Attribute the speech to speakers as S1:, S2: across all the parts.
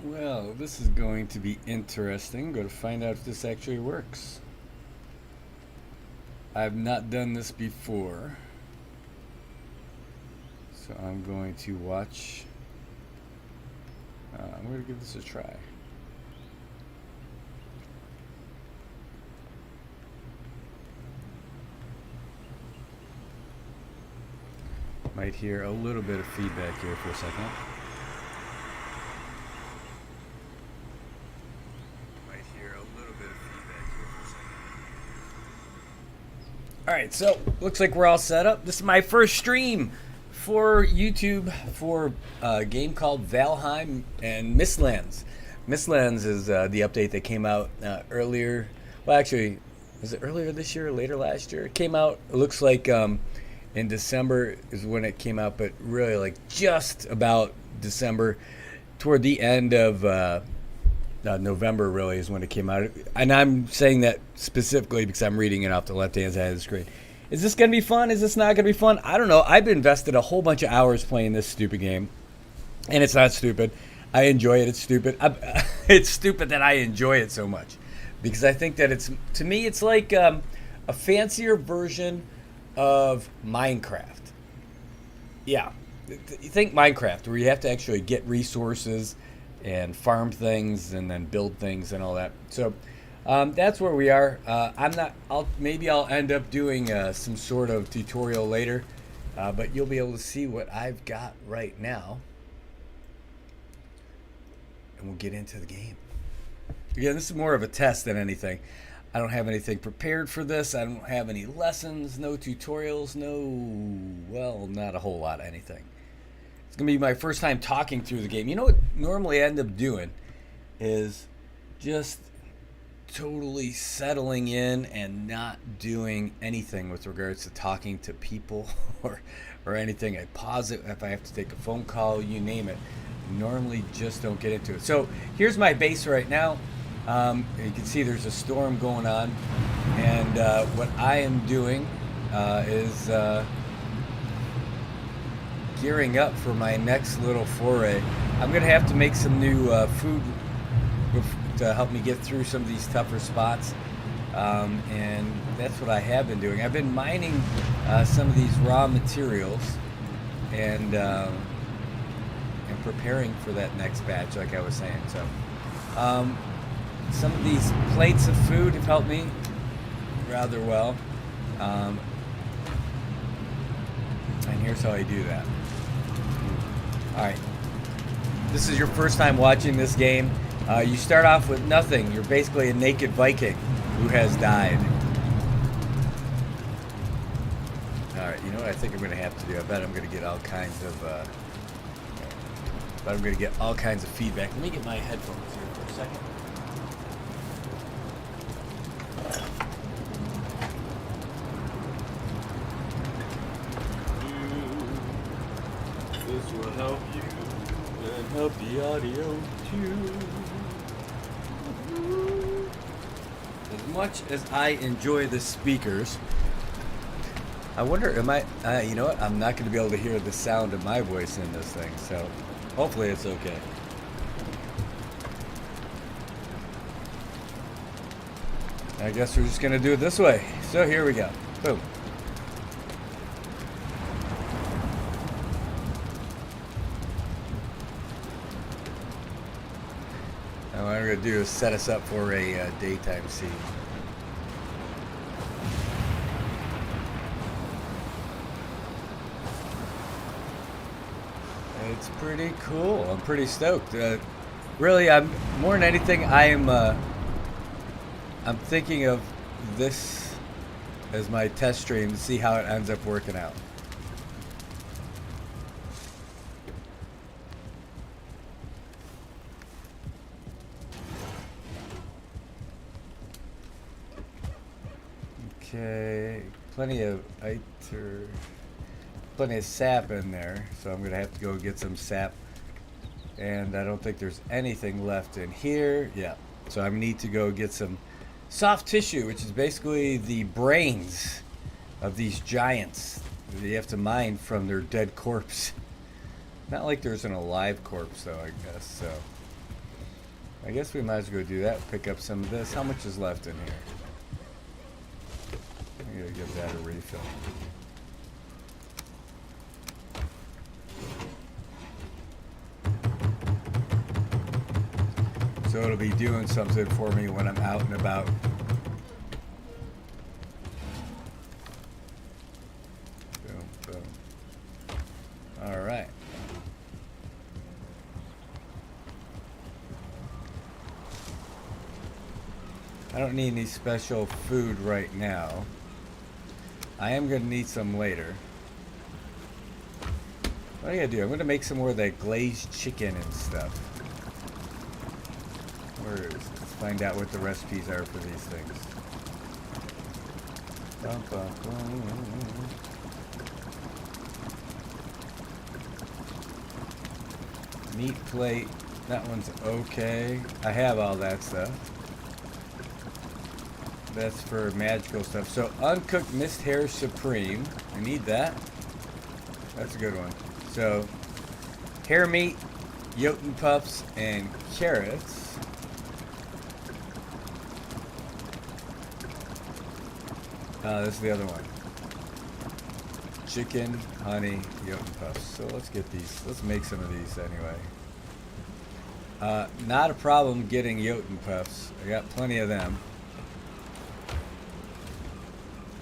S1: Well, this is going to be interesting. Go to find out if this actually works. I've not done this before, so I'm going to watch. I'm going to give this a try. Might hear a little bit of feedback here for a second. All right, so looks like we're all set up. This is my first stream for YouTube for a game called Valheim and Mistlands. Mistlands is the update that came out earlier. Well, actually, was it earlier this year or later last year? It came out, it looks like in December is when it came out, but really like just about December, toward the end of November really is when it came out. And I'm saying that specifically because I'm reading it off the left-hand side of the screen. Is this going to be fun? Is this not going to be fun? I don't know. I've invested a whole bunch of hours playing this stupid game. And it's not stupid. I enjoy it. It's stupid. It's stupid that I enjoy it so much. Because I think that it's, to me, it's like a fancier version of Minecraft. Yeah. You think Minecraft, where you have to actually get resources and farm things and then build things and all that. So that's where we are. Maybe I'll end up doing some sort of tutorial later, but you'll be able to see what I've got right now, and we'll get into the game. Again, this is more of a test than anything. I don't have anything prepared for this. I don't have any lessons, no tutorials, not a whole lot of anything. It's going to be my first time talking through the game. You know what normally I end up doing is just totally settling in and not doing anything with regards to talking to people or anything. I pause it if I have to take a phone call, you name it. Normally just don't get into it. So here's my base right now. You can see there's a storm going on. And what I am doing is gearing up for my next little foray. I'm going to have to make some new food to help me get through some of these tougher spots. And that's what I have been doing. I've been mining some of these raw materials and preparing for that next batch, like I was saying. So some of these plates of food have helped me rather well. And here's how I do that. Alright, this is your first time watching this game. You start off with nothing. You're basically a naked Viking who has died. Alright, you know what I think I'm going to have to do? I bet I'm going to get all kinds of feedback. Let me get my headphones here for a second. This will help you and help the audio too. As much as I enjoy the speakers, I wonder, you know what? I'm not going to be able to hear the sound of my voice in this thing, so hopefully it's okay. I guess we're just going to do it this way. So here we go. Boom. What I'm going to do is set us up for a daytime scene. It's pretty cool. I'm pretty stoked. Really, I'm more than anything. I'm thinking of this as my test stream to see how it ends up working out. Okay, plenty of sap in there, so I'm gonna have to go get some sap. And I don't think there's anything left in here. Yeah, so I need to go get some soft tissue, which is basically the brains of these giants that you have to mine from their dead corpse. Not like there's an alive corpse, though, I guess. So I guess we might as well go do that. Pick up some of this. How much is left in here? I'm gonna give that a refill. So it'll be doing something for me when I'm out and about. Boom, boom. All right. I don't need any special food right now. I am going to need some later. What am I going to do? I'm going to make some more of that glazed chicken and stuff. Where is it? Let's find out what the recipes are for these things. Bum, bum, bum. Meat plate. That one's okay. I have all that stuff. That's for magical stuff. So uncooked mist hair supreme. I need that. That's a good one. So hair meat, Jotun puffs, and carrots. This is the other one. Chicken, honey, Jotun puffs. So let's get these. Let's make some of these anyway. Not a problem getting Jotun puffs. I got plenty of them.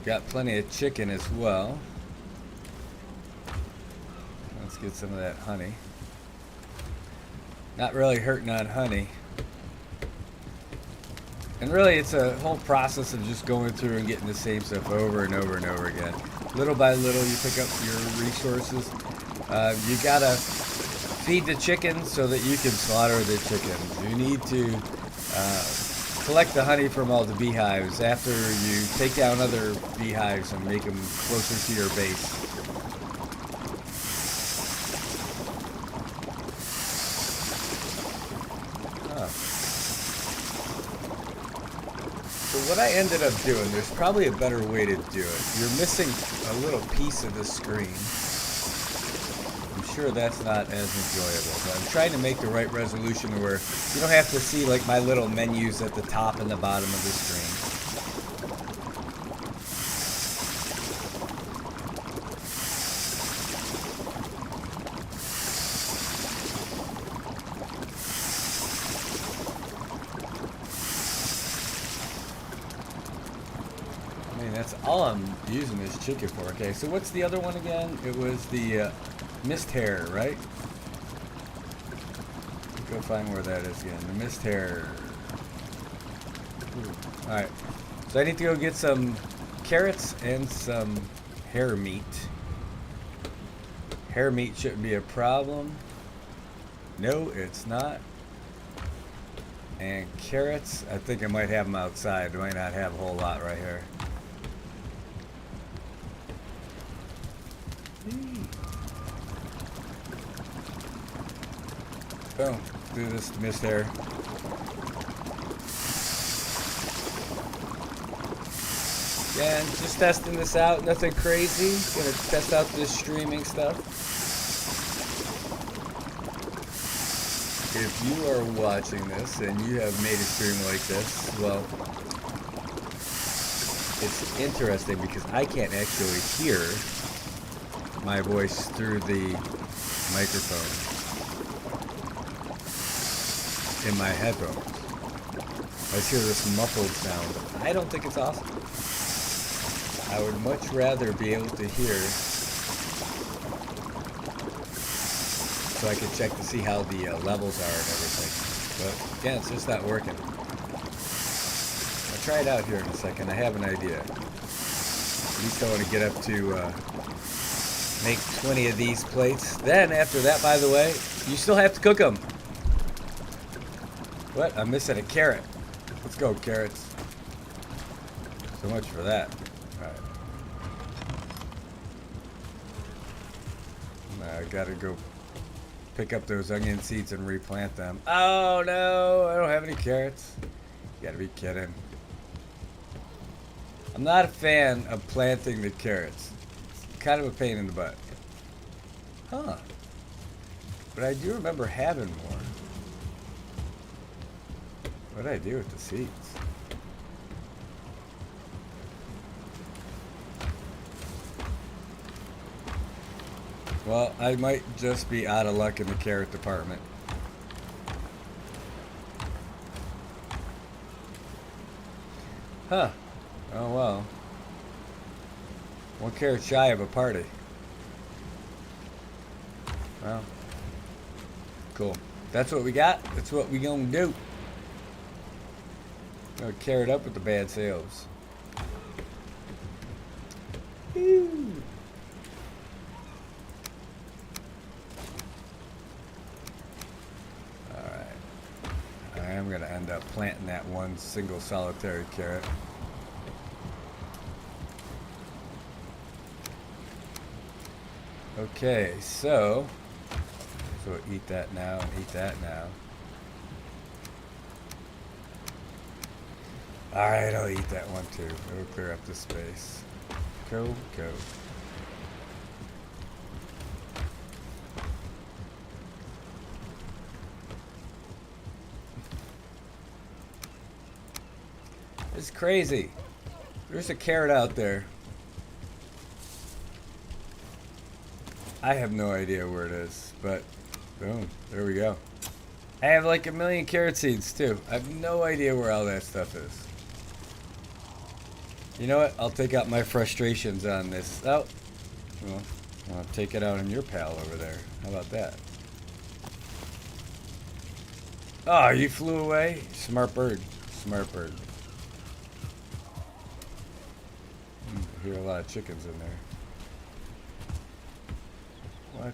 S1: Got plenty of chicken as well. Let's get some of that honey. Not really hurting on honey. And really it's a whole process of just going through and getting the same stuff over and over and over again. Little by little you pick up your resources. You gotta feed the chickens so that you can slaughter the chickens. You need to collect the honey from all the beehives after you take down other beehives and make them closer to your base. So what I ended up doing, there's probably a better way to do it. You're missing a little piece of the screen. I'm sure that's not as enjoyable, but I'm trying to make the right resolution where you don't have to see like my little menus at the top and the bottom of the screen. That's all I'm using this chicken for. Okay, so what's the other one again? It was the mist hair, right? Let's go find where that is again. The mist hair. Alright, so I need to go get some carrots and some hair meat. Hair meat shouldn't be a problem. No, it's not. And carrots, I think I might have them outside. I might not have a whole lot right here. Boom. Do this mist hair. Yeah, and just testing this out. Nothing crazy. Gonna test out this streaming stuff. If you are watching this and you have made a stream like this, well, it's interesting because I can't actually hear my voice through the microphone in my headphones. I just hear this muffled sound. I don't think it's awesome. I would much rather be able to hear so I could check to see how the levels are and everything. But again, it's just not working. I'll try it out here in a second. I have an idea. At least I want to get up to make 20 of these plates. Then after that, by the way, you still have to cook them. What? I'm missing a carrot. Let's go, carrots. So much for that. Alright. I gotta go pick up those onion seeds and replant them. Oh no, I don't have any carrots. You gotta be kidding. I'm not a fan of planting the carrots. It's kind of a pain in the butt. Huh. But I do remember having more. What did I do with the seeds? Well, I might just be out of luck in the carrot department. Huh. Oh well. 1 carrot shy of a party. Well. Cool. That's what we got. That's what we gonna do. Gonna carrot up with the bad sales. Woo. I'm going to end up planting that one single solitary carrot. Okay, so eat that now and eat that now. Alright, I'll eat that one too. It'll clear up the space. Go. It's crazy. There's a carrot out there. I have no idea where it is, but boom, there we go. I have like 1,000,000 carrot seeds too. I have no idea where all that stuff is. You know what? I'll take out my frustrations on this. Oh, well, I'll take it out on your pal over there. How about that? Oh, you flew away? Smart bird. Smart bird. I hear a lot of chickens in there. What?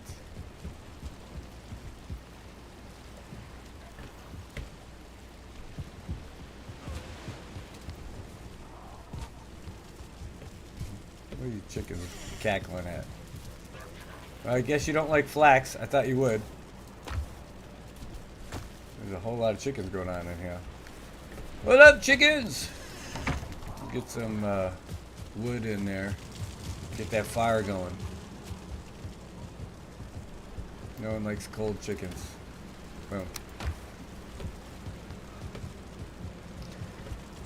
S1: What are you chickens cackling at? Well, I guess you don't like flax. I thought you would. There's a whole lot of chickens going on in here. What up, chickens? Get some wood in there. Get that fire going. No one likes cold chickens. Boom.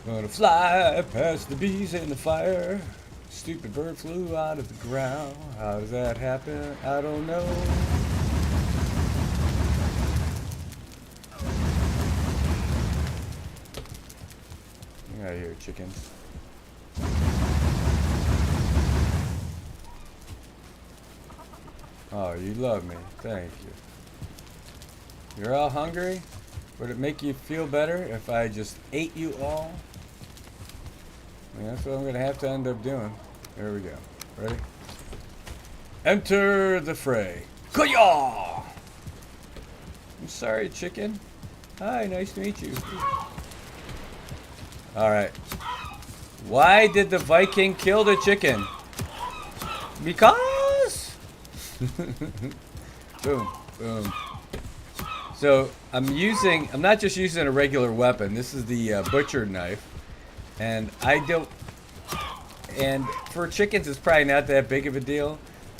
S1: Gonna fly past the bees and the fire. Stupid bird flew out of the ground. How does that happen? I don't know. Get out of here, chickens. Oh, you love me. Thank you. You're all hungry? Would it make you feel better if I just ate you all? I mean, that's what I'm going to have to end up doing. There we go. Ready? Enter the fray. Kuya! I'm sorry, chicken. Hi, nice to meet you. Alright. Why did the Viking kill the chicken? Because? Boom. Boom. So, I'm not just using a regular weapon. This is the butcher knife. And and for chickens, it's probably not that big of a deal.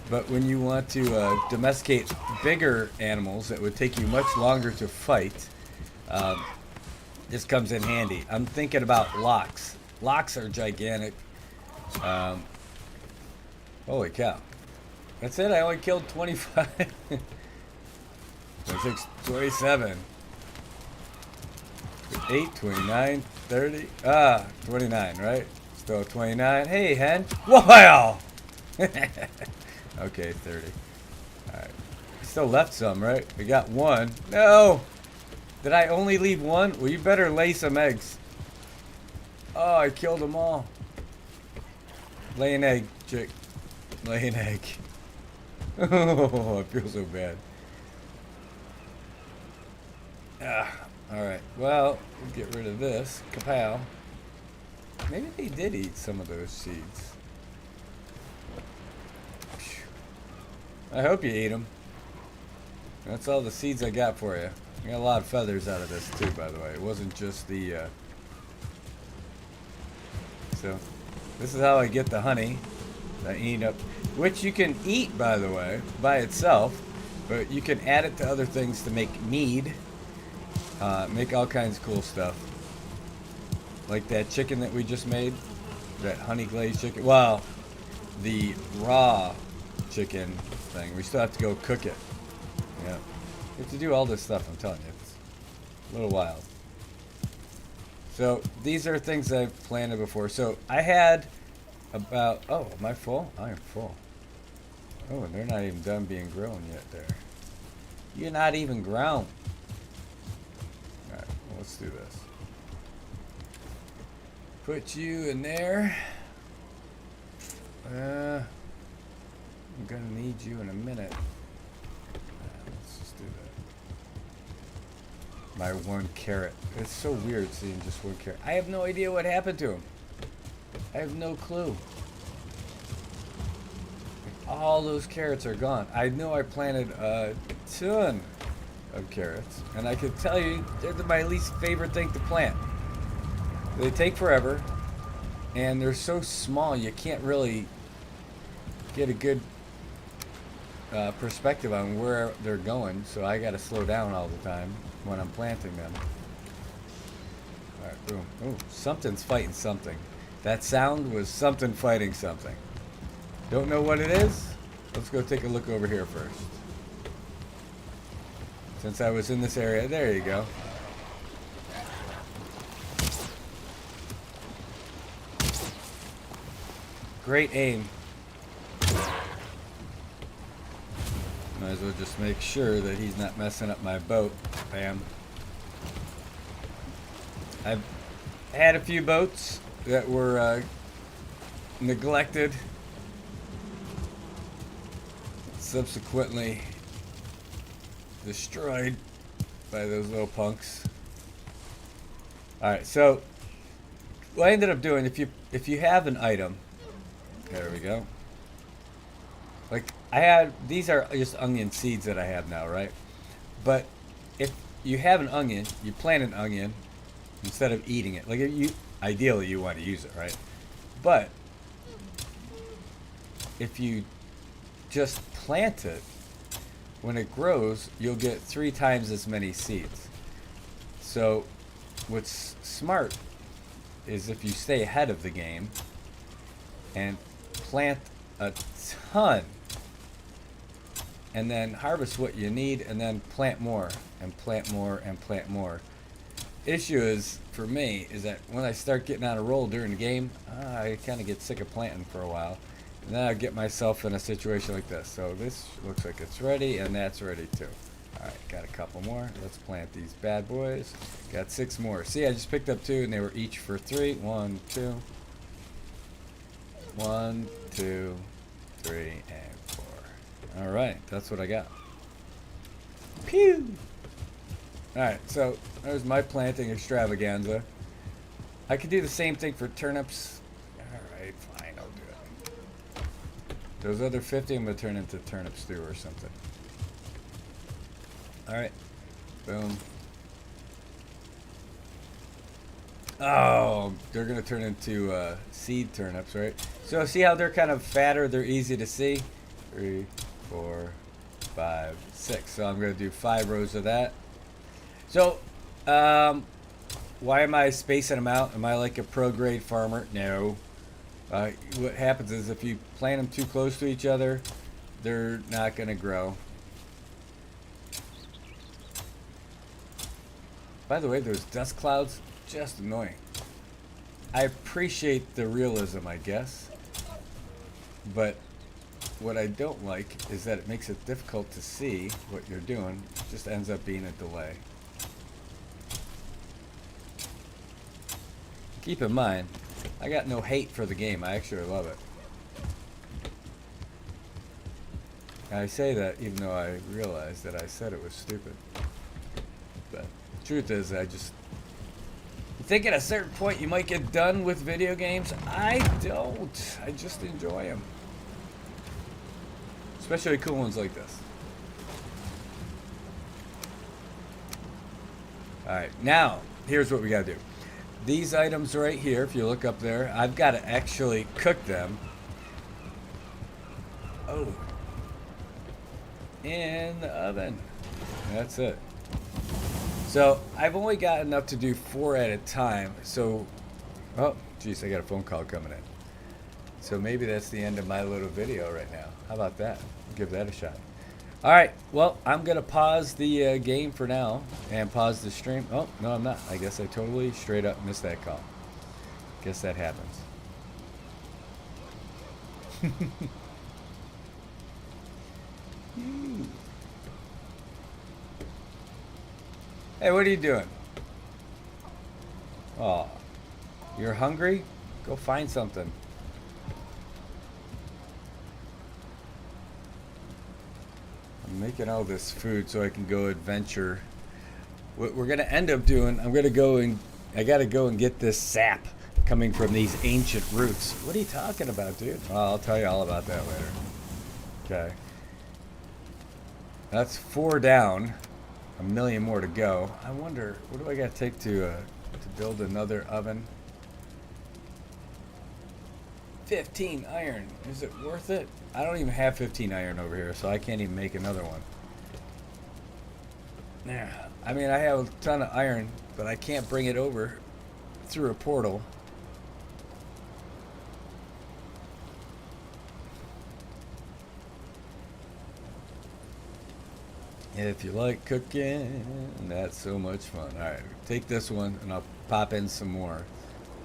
S1: But when you want to domesticate bigger animals that would take you much longer to fight, this comes in handy. I'm thinking about lox. Lox are gigantic. Holy cow. That's it? I only killed 25. 26, 27. 8, 29, 30. 29, right? Still 29. Hey, hen. Wow! Okay, 30. Alright. Still left some, right? We got one. No! Did I only leave one? Well, you better lay some eggs. Oh, I killed them all. Lay an egg, chick. Lay an egg. Oh, I feel so bad. Alright. Well, we'll get rid of this. Kapow. Maybe they did eat some of those seeds. I hope you ate them. That's all the seeds I got for you. I got a lot of feathers out of this too, by the way. It wasn't just the... So, this is how I get the honey. I eat up, which you can eat, by the way, by itself, but you can add it to other things to make mead, make all kinds of cool stuff. like that chicken that we just made, that honey glazed chicken. Well, the raw chicken thing. We still have to go cook it. Yeah, we have to do all this stuff. I'm telling you, it's a little wild. So these are things I've planted before. So I had about. Oh, am I full? I am full. Oh, and they're not even done being grown yet. There, you're not even grown. All right, well, let's do this. Put you in there. I'm gonna need you in a minute. Let's just do that. My one carrot. It's so weird seeing just one carrot. I have no idea what happened to him. I have no clue. All those carrots are gone. I know I planted a ton of carrots, and I can tell you they're my least favorite thing to plant. They take forever, and they're so small you can't really get a good perspective on where they're going, so I gotta slow down all the time when I'm planting them. Alright, boom. Ooh, something's fighting something. That sound was something fighting something. Don't know what it is? Let's go take a look over here first. Since I was in this area, there you go. Great aim. Might as well just make sure that he's not messing up my boat. Bam. I've had a few boats that were neglected. Subsequently destroyed by those little punks. Alright, so what I ended up doing, if you have an item, there we go. Like I had, these are just onion seeds that I have now, right? But if you have an onion, you plant an onion instead of eating it. Like ideally you want to use it, right? But if you just plant it, when it grows, you'll get 3 times as many seeds. So what's smart is if you stay ahead of the game and plant a ton and then harvest what you need and then plant more and plant more and plant more. Issue is, for me, is that when I start getting on a roll during the game, I kind of get sick of planting for a while. And then I get myself in a situation like this. So this looks like it's ready, and that's ready too. Alright, got a couple more. Let's plant these bad boys. Got 6 more. See, I just picked up 2, and they were each for 3. 1, 2. 1, 2, 3, and 4. Alright, that's what I got. Pew! Alright, so there's my planting extravaganza. I could do the same thing for turnips. Alright, fine, I'll do it. Those other 50 I'm going to turn into turnip stew or something. Alright, boom. Oh, they're going to turn into seed turnips, right? So see how they're kind of fatter, they're easy to see? 3, 4, 5, 6. So I'm going to do 5 rows of that. So, why am I spacing them out? Am I like a pro-grade farmer? No. What happens is if you plant them too close to each other, they're not going to grow. By the way, those dust clouds, just annoying. I appreciate the realism, I guess. But what I don't like is that it makes it difficult to see what you're doing. It just ends up being a delay. Keep in mind, I got no hate for the game. I actually love it. And I say that even though I realize that I said it was stupid. But the truth is, I just... You think at a certain point you might get done with video games? I don't. I just enjoy them. Especially cool ones like this. Alright, now, here's what we gotta do. These items right here, if you look up there, I've got to actually cook them. Oh. In the oven. That's it. So, I've only got enough to do 4 at a time. So, Oh, geez, I got a phone call coming in. So maybe that's the end of my little video right now. How about that? Give that a shot. All right. Well, I'm going to pause the game for now and pause the stream. Oh, no, I'm not. I guess I totally straight up missed that call. Guess that happens. Hey, what are you doing? Oh, you're hungry? Go find something. I'm making all this food so I can go adventure. What we're gonna end up doing, I gotta go and get this sap coming from these ancient roots. What are you talking about, dude? Well, I'll tell you all about that later. Okay. That's 4 down. A million more to go. I wonder, what do I gotta take to build another oven? 15 iron. Is it worth it? I don't even have 15 iron over here, so I can't even make another one. Yeah. I mean, I have a ton of iron, but I can't bring it over through a portal. If you like cooking, that's so much fun. All right, take this one, and I'll pop in some more.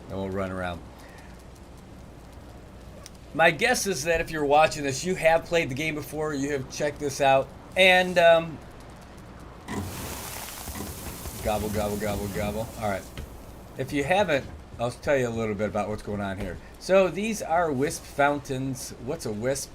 S1: Then we'll run around. My guess is that if you're watching this, you have played the game before, you have checked this out, and gobble, gobble, gobble, gobble. All right. If you haven't, I'll tell you a little bit about what's going on here. So these are wisp fountains. What's a wisp?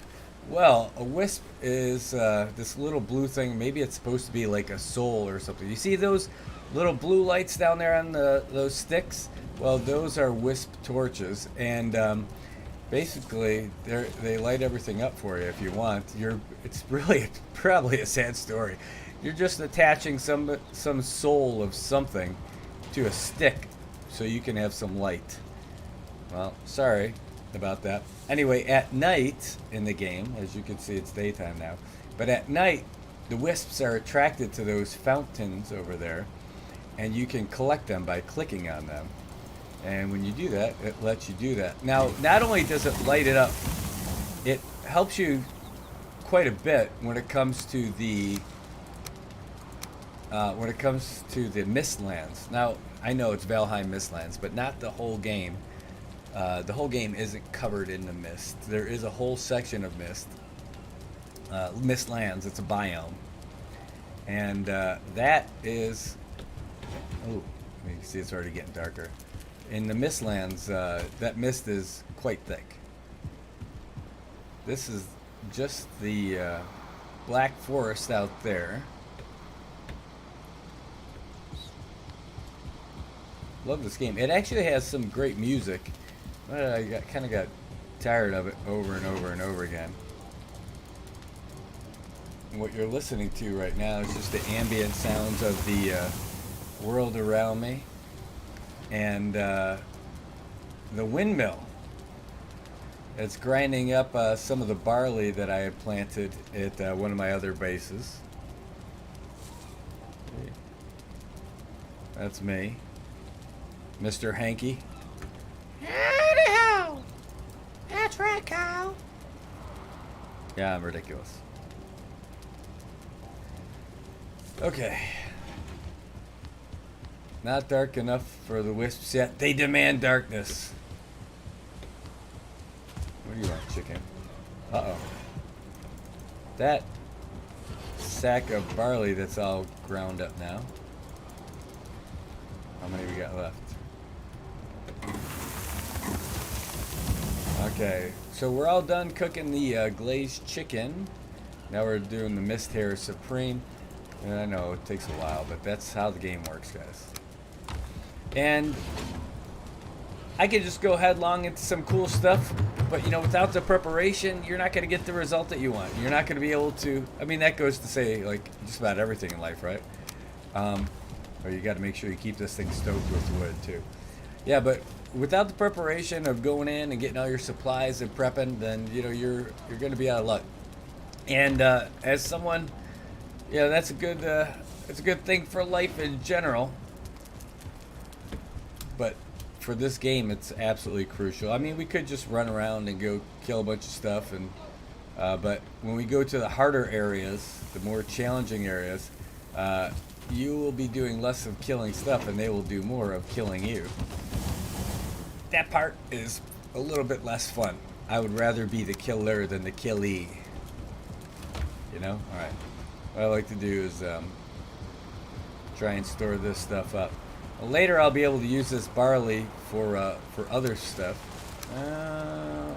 S1: Well, a wisp is this little blue thing. Maybe it's supposed to be like a soul or something. You see those little blue lights down there on those sticks? Well, those are wisp torches, and basically they light everything up for you if you want. It's really probably a sad story. You're just attaching some soul of something to a stick so you can have some light. Well, sorry about that. Anyway, at night in the game, as you can see, it's daytime now, but at night the wisps are attracted to those fountains over there, and you can collect them by clicking on them. And when you do that, it lets you do that. Now, not only does it light it up, it helps you quite a bit when it comes to the Mistlands. Now, I know it's Valheim Mistlands, but not the whole game. The whole game isn't covered in the mist. There is a whole section of mist. Mistlands, it's a biome. And that is... Oh, you can see it's already getting darker. In the Mistlands, that mist is quite thick. This is just the black forest out there. Love this game. It actually has some great music. But I kind of got tired of it over and over and over again. And what you're listening to right now is just the ambient sounds of the world around me. And the windmill. It's grinding up some of the barley that I had planted at one of my other bases. That's me. Mr. Hanky.
S2: Howdy ho! That's right, Kyle.
S1: Yeah, I'm ridiculous. Okay. Not dark enough for the wisps yet. They demand darkness. What do you want, chicken? Uh-oh. That sack of barley that's all ground up now. How many we got left? Okay, so we're all done cooking the glazed chicken. Now we're doing the mist hair supreme. And I know it takes a while, but that's how the game works, guys. And I could just go headlong into some cool stuff, but you know, without the preparation, you're not going to get the result that you want. You're not going to be able to, I mean, that goes to say, like, just about everything in life, right? Or you got to make sure you keep this thing stoked with wood, too. Yeah, but without the preparation of going in and getting all your supplies and prepping, then, you know, you're going to be out of luck. And as someone, yeah, that's a good thing for life in general. But for this game, it's absolutely crucial. I mean, we could just run around and go kill a bunch of stuff, and but when we go to the harder areas, the more challenging areas, you will be doing less of killing stuff, and they will do more of killing you. That part is a little bit less fun. I would rather be the killer than the killee. You know? Alright. What I like to do is try and store this stuff up. Well, later I'll be able to use this barley for other stuff. Yeah,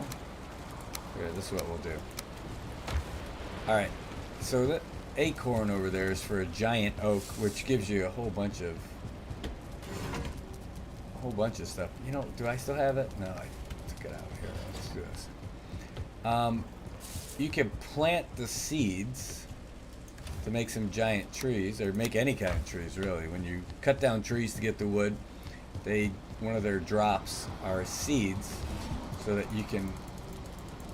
S1: this is what we'll do. Alright. So that acorn over there is for a giant oak, which gives you a whole bunch of stuff. You know, do I still have it? No, I took it out. Here, let's do this. You can plant the seeds to make some giant trees, or make any kind of trees, really. When you cut down trees to get the wood, one of their drops are seeds, so that you can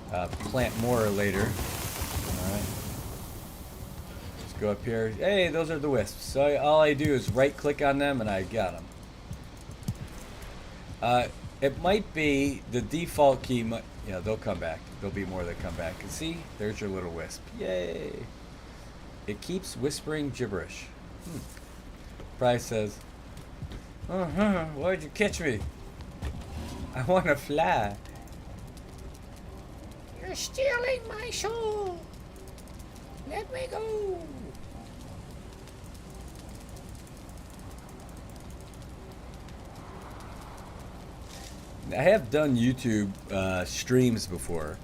S1: plant more later. All right. Let's go up here. Hey, those are the wisps. So all I do is right-click on them, and I got them. It might be the default key. Yeah, they'll come back. There'll be more that come back. And see, there's your little wisp. Yay! It keeps whispering gibberish. Probably says, why'd you catch me? I want to fly.
S2: You're stealing my soul. Let me go.
S1: I have done YouTube streams before.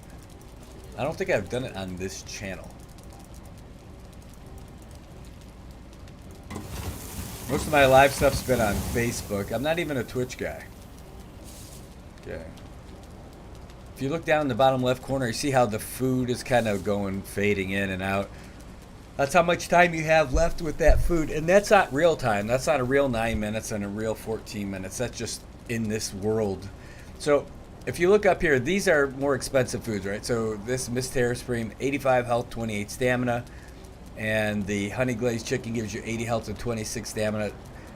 S1: I don't think I've done it on this channel. Most of my live stuff's been on Facebook. I'm not even a Twitch guy. Okay. If you look down in the bottom left corner, you see how the food is kind of fading in and out. That's how much time you have left with that food. And that's not real time. That's not a real 9 minutes and a real 14 minutes. That's just in this world. So if you look up here, these are more expensive foods, right? So this Mist Supreme, 85 health, 28 stamina. And the honey glazed chicken gives you 80 health and 26 stamina.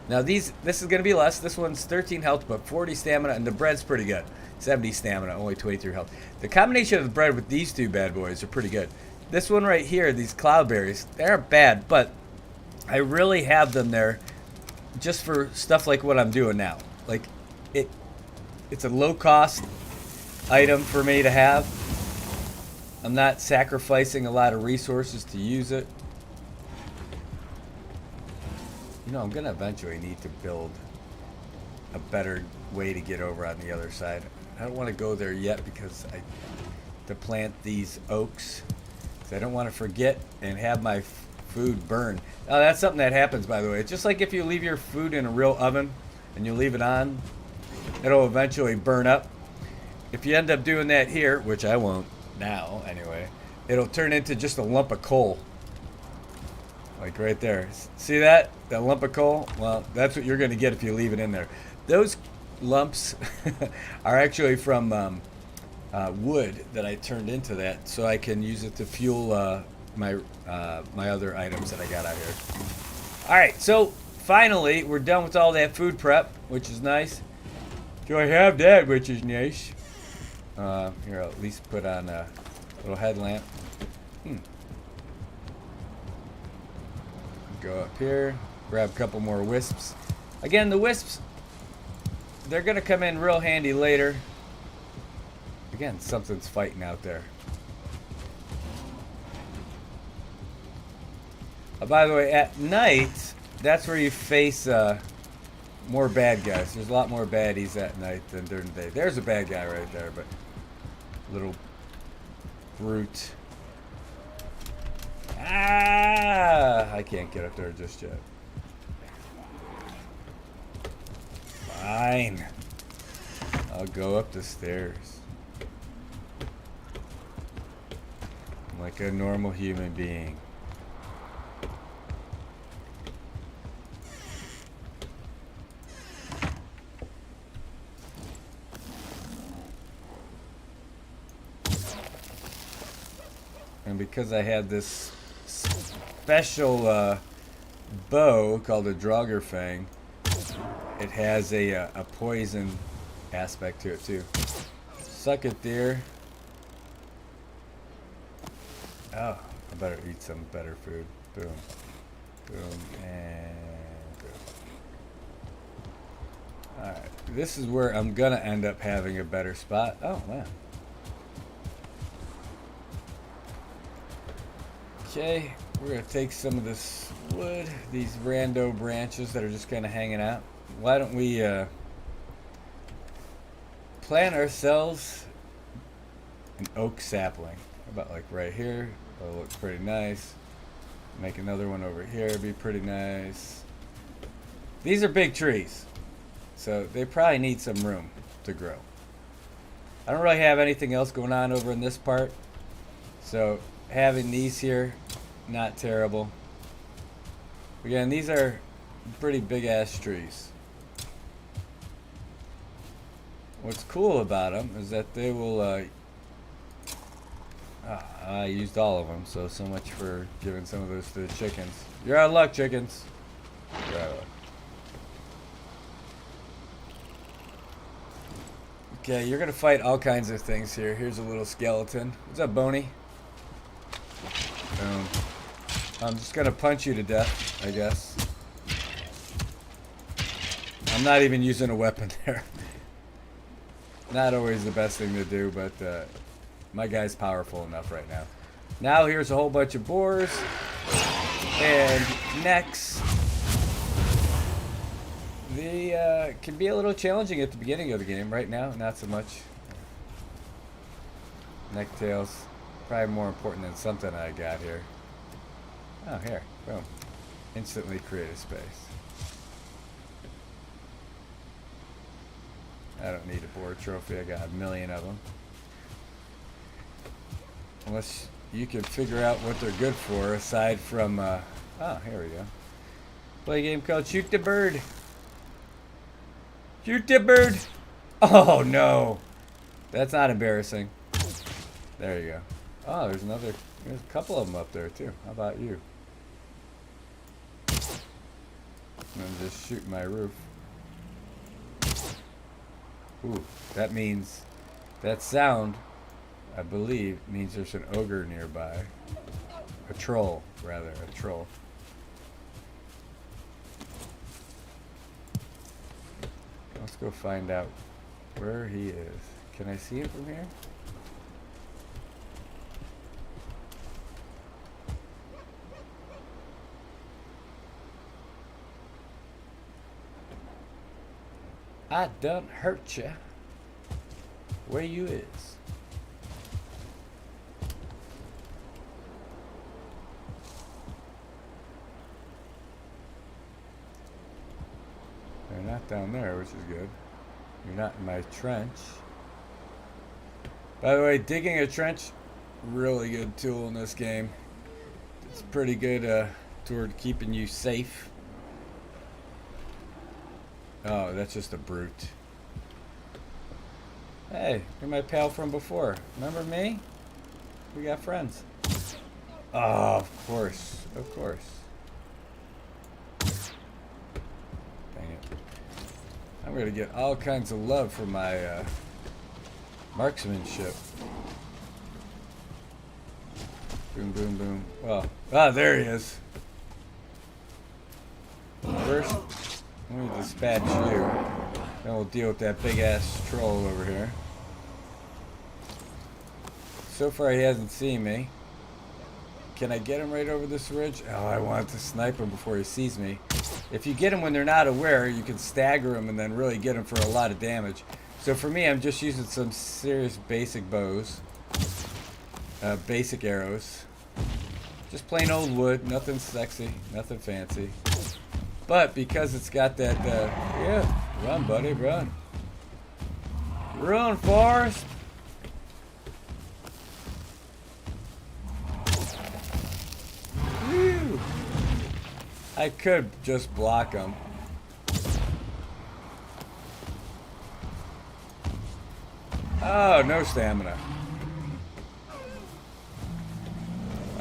S1: Now this is going to be less. This one's 13 health but 40 stamina, and the bread's pretty good. 70 stamina, only 23 health. The combination of the bread with these two bad boys are pretty good. This one right here, these cloudberries, they aren't bad, but I really have them there just for stuff like what I'm doing now. Like it's a low cost item for me to have. I'm not sacrificing a lot of resources to use it. You know, I'm going to eventually need to build a better way to get over on the other side. I don't want to go there yet because to plant these oaks. So I don't want to forget and have my food burn. Now, that's something that happens, by the way. It's just like if you leave your food in a real oven and you leave it on, it'll eventually burn up. If you end up doing that here, which I won't now anyway, it'll turn into just a lump of coal. Like right there. See that? That lump of coal? Well, that's what you're going to get if you leave it in there. Those lumps are actually from wood that I turned into that, so I can use it to fuel my other items that I got out here. Alright, so finally we're done with all that food prep, which is nice. So I have that, which is nice. Here, I'll at least put on a little headlamp. Go up here, grab a couple more wisps. Again, the wisps, they're going to come in real handy later. Again, something's fighting out there. By the way, at night, that's where you face more bad guys. There's a lot more baddies at night than during the day. There's a bad guy right there, but little brute. Ah! I can't get up there just yet. Fine. I'll go up the stairs. Like a normal human being. And because I had this special bow called a Draugr Fang, it has a poison aspect to it too. Suck it, deer. Oh, I better eat some better food. Boom. Boom, and boom. Alright, this is where I'm gonna end up having a better spot. Oh, man. Okay, we're gonna take some of this wood, these rando branches that are just kind of hanging out. Why don't we plant ourselves an oak sapling? How about like right here? That'll look pretty nice. Make another one over here, be pretty nice. These are big trees, so they probably need some room to grow. I don't really have anything else going on over in this part, so having these here, not terrible. Again, these are pretty big ass trees. What's cool about them is that they will I used all of them, so much for giving some of those to the chickens. You're out of luck, chickens. You're out of luck. Okay, you're gonna fight all kinds of things here. Here's a little skeleton. What's up, Boney? Boom. I'm just gonna punch you to death, I guess. I'm not even using a weapon there. Not always the best thing to do, but my guy's powerful enough right now. Now here's a whole bunch of boars and necks. They can be a little challenging at the beginning of the game. Right now, not so much. Necktails, probably more important than something I got here. Oh, here, boom. Instantly create a space. I don't need a boar trophy, I got a million of them. Unless you can figure out what they're good for, aside from, oh, here we go. Play a game called Shoot the Bird. Shoot the bird! Oh, no. That's not embarrassing. There you go. Oh, there's a couple of them up there, too. How about you? I'm just shooting my roof. Ooh, that means, that sound, I believe, means there's an ogre nearby. A troll, rather, a troll. Let's go find out where he is. Can I see him from here? I done hurt ya. Where you is? They're not down there, which is good. You're not in my trench. By the way, digging a trench, really good tool in this game. It's pretty good toward keeping you safe. Oh, that's just a brute. Hey, you're my pal from before. Remember me? We got friends. Oh, of course. Of course. Dang it. I'm gonna get all kinds of love for my marksmanship. Boom, boom, boom. Well, there he is. First, let me dispatch you. Then we'll deal with that big ass troll over here. So far he hasn't seen me. Can I get him right over this ridge? Oh, I want to snipe him before he sees me. If you get them when they're not aware, you can stagger them and then really get them for a lot of damage. So for me, I'm just using some serious basic bows. Basic arrows. Just plain old wood, nothing sexy, nothing fancy. But because it's got that, yeah, run buddy, run. Run, Forrest! Whew. I could just block him. Oh, no stamina.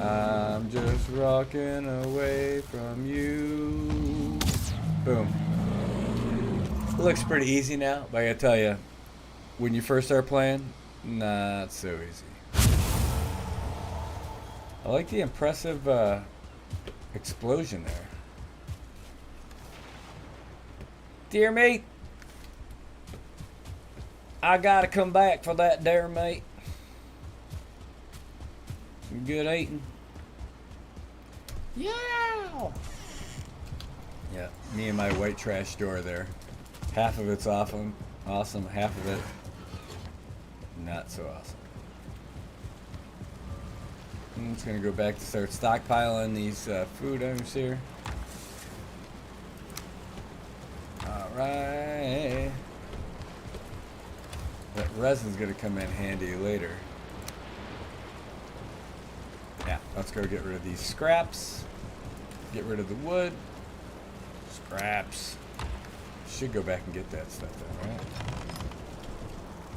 S1: I'm just rocking away from you. Boom. It looks pretty easy now, but I gotta tell you, when you first start playing, not so easy. I like the impressive explosion there. Dear mate, I gotta come back for that, dear mate. Some good eating.
S2: Yeah.
S1: Yeah, me and my white trash door there. Half of it's awesome, half of it not so awesome. I'm just gonna go back to start stockpiling these food items here. Alright. That resin's gonna come in handy later. Yeah, let's go get rid of these scraps. Get rid of the wood. Scraps. Should go back and get that stuff then, right?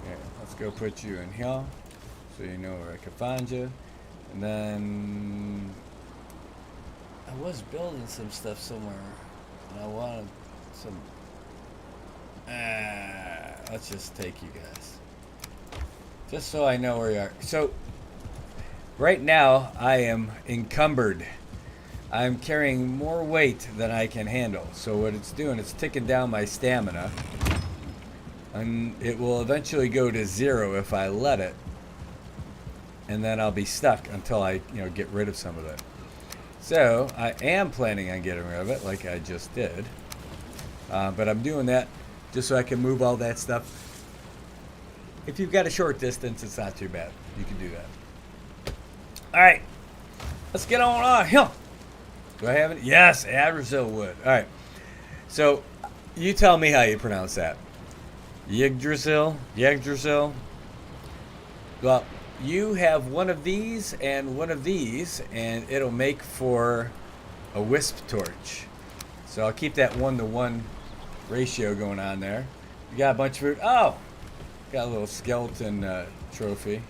S1: Yeah, let's go put you in here so you know where I can find you. And then I was building some stuff somewhere and I wanted some. Let's just take you guys. Just so I know where you are. So right now I am encumbered. I'm carrying more weight than I can handle. So what it's doing, it's ticking down my stamina. And it will eventually go to 0 if I let it. And then I'll be stuck until I, get rid of some of it. So I am planning on getting rid of it like I just did. But I'm doing that just so I can move all that stuff. If you've got a short distance, it's not too bad. You can do that. All right. Let's get on here. Do I have it? Yes, Yggdrasil wood. All right. So you tell me how you pronounce that. Yggdrasil? Yggdrasil? Well, you have one of these and one of these, and it'll make for a wisp torch. So I'll keep that 1-to-1 ratio going on there. You got a bunch of food. Oh! Got a little skeleton trophy.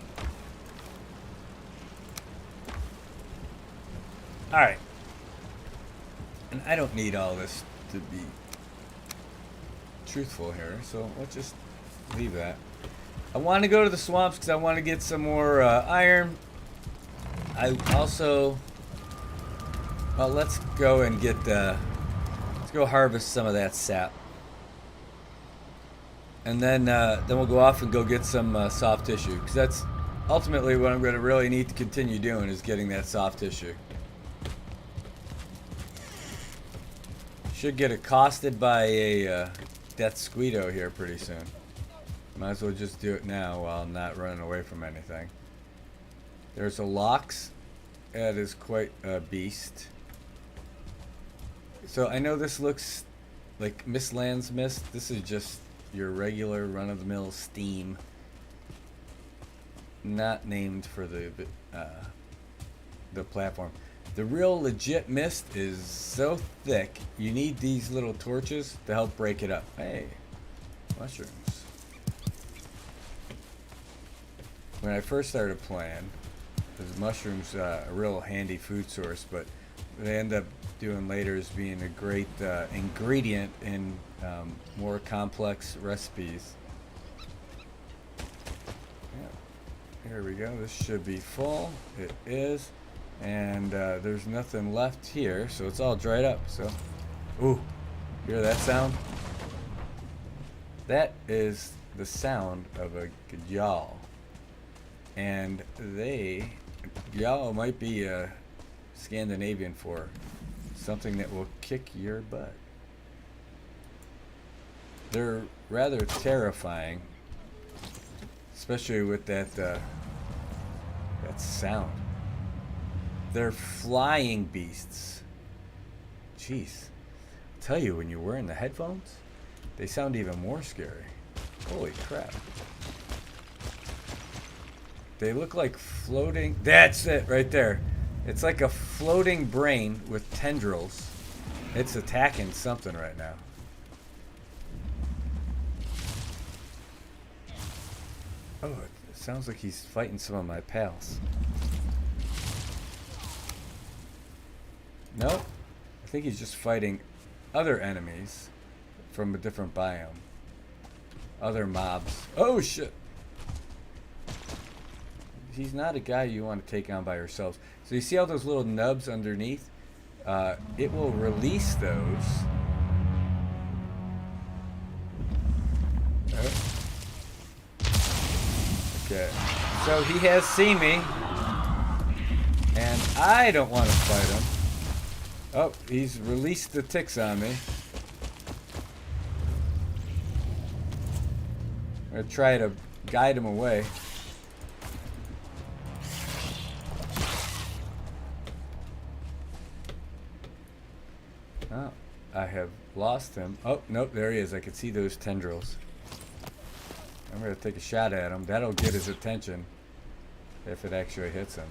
S1: Alright. And I don't need all this to be truthful here, so let's just leave that. I want to go to the swamps because I want to get some more iron. I also... Well, let's go and get... let's go harvest some of that sap. And then we'll go off and go get some soft tissue. Because that's ultimately what I'm going to really need to continue doing is getting that soft tissue. Should get accosted by a death squeedo here pretty soon. Might as well just do it now while I'm not running away from anything. There's a Lox. That is quite a beast. So I know this looks like Mistlands mist. This is just your regular run-of-the-mill steam. Not named for the platform. The real legit mist is so thick, you need these little torches to help break it up. Hey, mushrooms. When I first started playing, those mushrooms a real handy food source, but they end up doing later as being a great ingredient in more complex recipes. Yeah. Here we go. This should be full. It is. And there's nothing left here, so it's all dried up. So, ooh, hear that sound? That is the sound of a Gjall. And Gjall might be Scandinavian for something that will kick your butt. They're rather terrifying, especially with that sound. They're flying beasts. Jeez. I tell you, when you're wearing the headphones, they sound even more scary. Holy crap. They look like floating... That's it, right there. It's like a floating brain with tendrils. It's attacking something right now. Oh, it sounds like he's fighting some of my pals. Nope. I think he's just fighting other enemies from a different biome. other mobs. Oh shit! He's not a guy you want to take on by yourselves. So you see all those little nubs underneath? It will release those. Okay. So he has seen me. And I don't want to fight him. Oh, he's released the ticks on me. I'm going to try to guide him away. Oh, I have lost him. Oh, nope, there he is. I can see those tendrils. I'm going to take a shot at him. That'll get his attention if it actually hits him.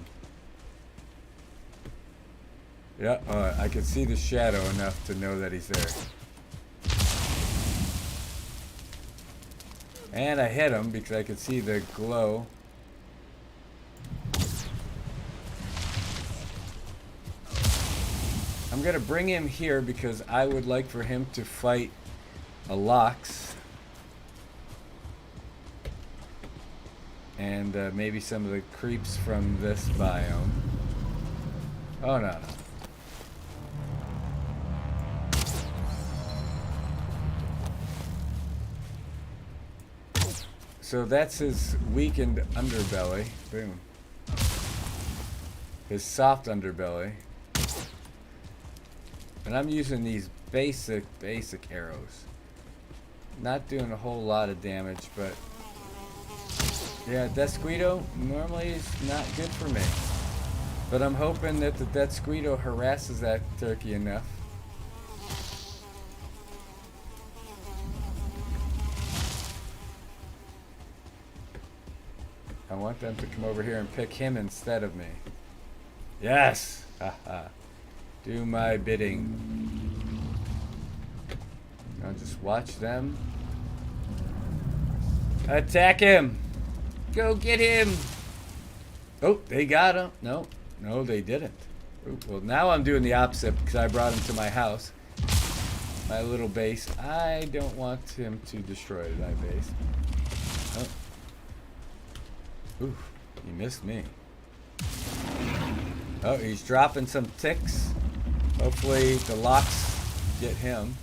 S1: Yeah, I can see the shadow enough to know that he's there. And I hit him because I could see the glow. I'm going to bring him here because I would like for him to fight a Lox. And maybe some of the creeps from this biome. Oh, no. So that's his weakened underbelly. Boom. His soft underbelly. And I'm using these basic arrows. Not doing a whole lot of damage, but yeah, Desquito normally is not good for me. But I'm hoping that the Desquito harasses that turkey enough. I want them to come over here and pick him instead of me. Yes! Haha. Do my bidding. Now just watch them. Attack him! Go get him! Oh, they got him. No, they didn't. Ooh, well, now I'm doing the opposite because I brought him to my house. My little base. I don't want him to destroy that base. Oh. Ooh, he missed me. Oh, he's dropping some ticks. Hopefully the Lox get him.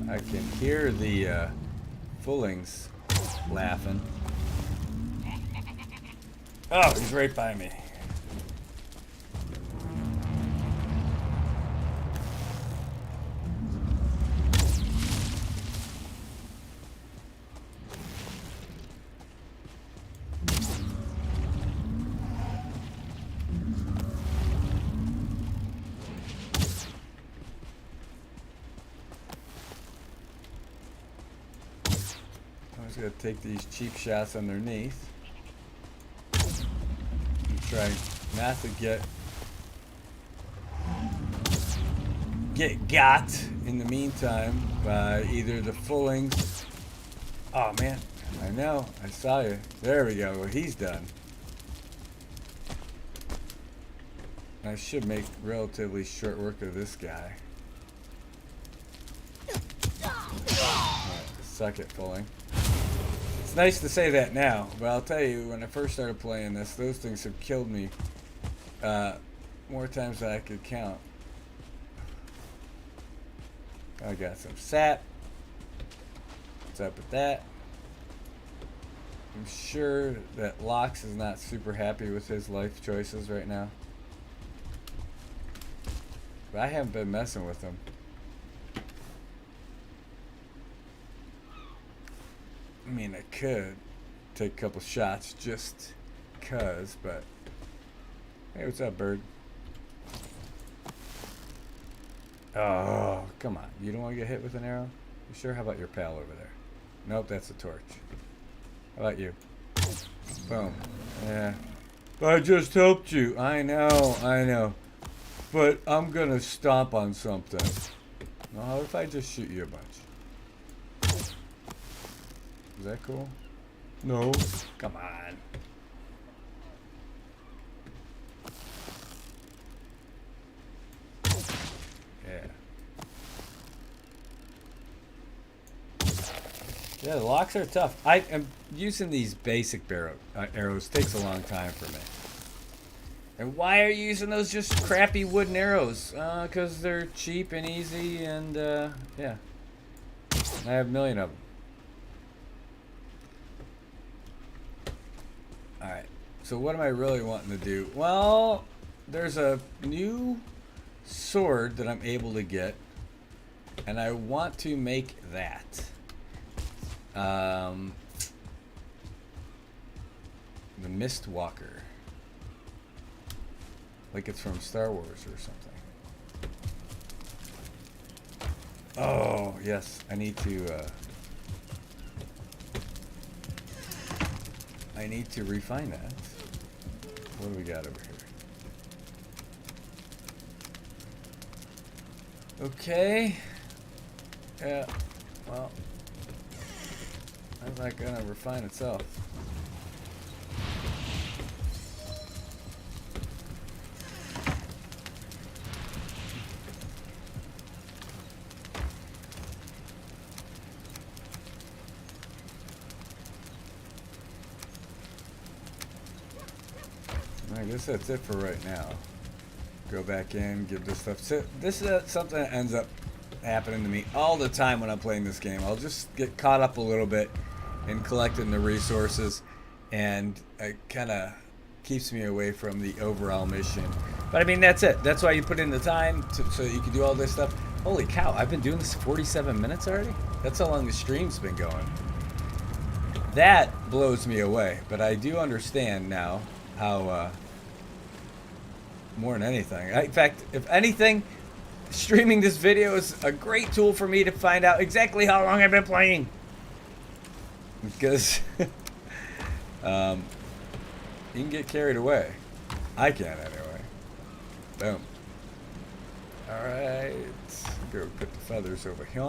S1: I can hear the Fullings laughing. Oh, he's right by me. I'm just going to take these cheap shots underneath. And try not to get got in the meantime by either the Fullings. Oh man, I know, I saw you. There we go, well, he's done. I should make relatively short work of this guy. Alright, suck it, Fulling. It's nice to say that now, but I'll tell you, when I first started playing this, those things have killed me more times than I could count. I got some sap. What's up with that? I'm sure that Lox is not super happy with his life choices right now. But I haven't been messing with him. I mean, I could take a couple shots just cuz, but hey, what's up, bird? Oh, come on. You don't want to get hit with an arrow? You sure? How about your pal over there? Nope, that's a torch. How about you? Boom. Yeah. I just helped you. I know. But I'm gonna stomp on something. Well, how if I just shoot you a bunch? Is that cool? No. Come on. Yeah. Yeah, the locks are tough. I am using these basic arrows. Takes a long time for me. And why are you using those just crappy wooden arrows? Because they're cheap and easy and, yeah. I have a million of them. Alright, so what am I really wanting to do? Well, there's a new sword that I'm able to get, and I want to make that. The Mistwalker. Like it's from Star Wars or something. Oh, yes, I need to refine that. What do we got over here? Okay. Yeah, well, that's not gonna refine itself. I guess that's it for right now. Go back in, give this stuff. So this is something that ends up happening to me all the time when I'm playing this game. I'll just get caught up a little bit in collecting the resources, and it kind of keeps me away from the overall mission. But I mean, that's it. That's why you put in the time so that you can do all this stuff. Holy cow, I've been doing this 47 minutes already? That's how long the stream's been going. That blows me away, but I do understand now how, more than anything. In fact, if anything, streaming this video is a great tool for me to find out exactly how long I've been playing. Because you can get carried away. I can anyway. Boom. Alright. Go put the feathers over here.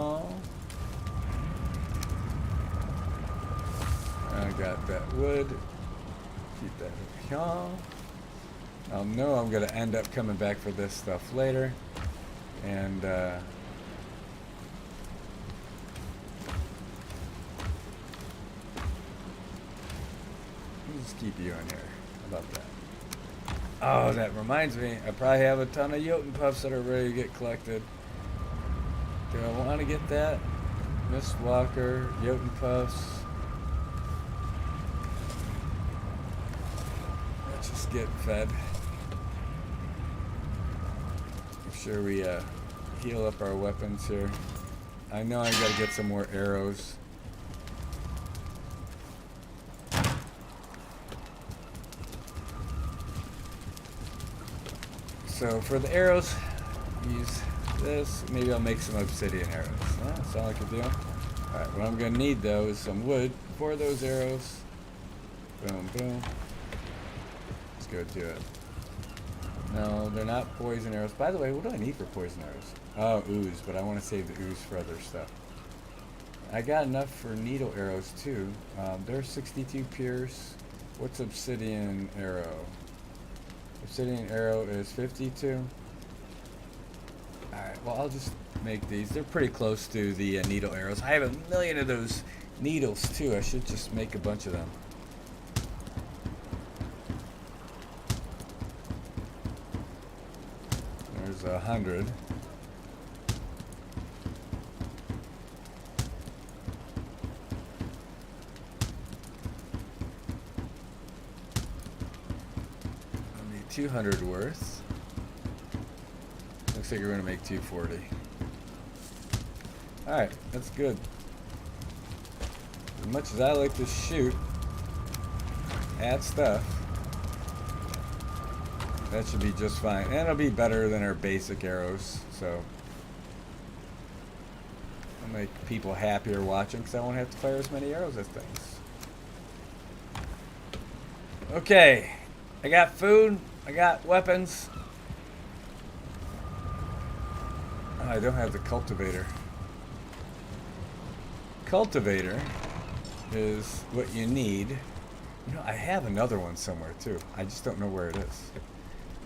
S1: I got that wood. Keep that over here. I'll know I'm going to end up coming back for this stuff later. And, just keep you in here. How about that? Oh, that reminds me. I probably have a ton of Jotun Puffs that are ready to get collected. Do I want to get that? Mistwalker, Jotun Puffs. Let's just get fed. Make sure we heal up our weapons here. I know I gotta get some more arrows. So for the arrows, use this. Maybe I'll make some obsidian arrows. Yeah, that's all I could do. Alright, what I'm gonna need though is some wood for those arrows. Boom, boom. Let's go to it. No, they're not poison arrows. By the way, what do I need for poison arrows? Oh, ooze, but I want to save the ooze for other stuff. I got enough for needle arrows too. There's 62 pierce. What's obsidian arrow? Obsidian arrow is 52. Alright, well I'll just make these. They're pretty close to the needle arrows. I have a million of those needles too. I should just make a bunch of them. There's 100. I need 200 worth. Looks like we're gonna make 240. Alright, that's good. As much as I like to shoot at stuff, that should be just fine. And it'll be better than our basic arrows, so I'll make people happier watching because I won't have to fire as many arrows at things. Okay, I got food, I got weapons. Oh, I don't have the cultivator. Cultivator is what you need. You know, I have another one somewhere too. I just don't know where it is.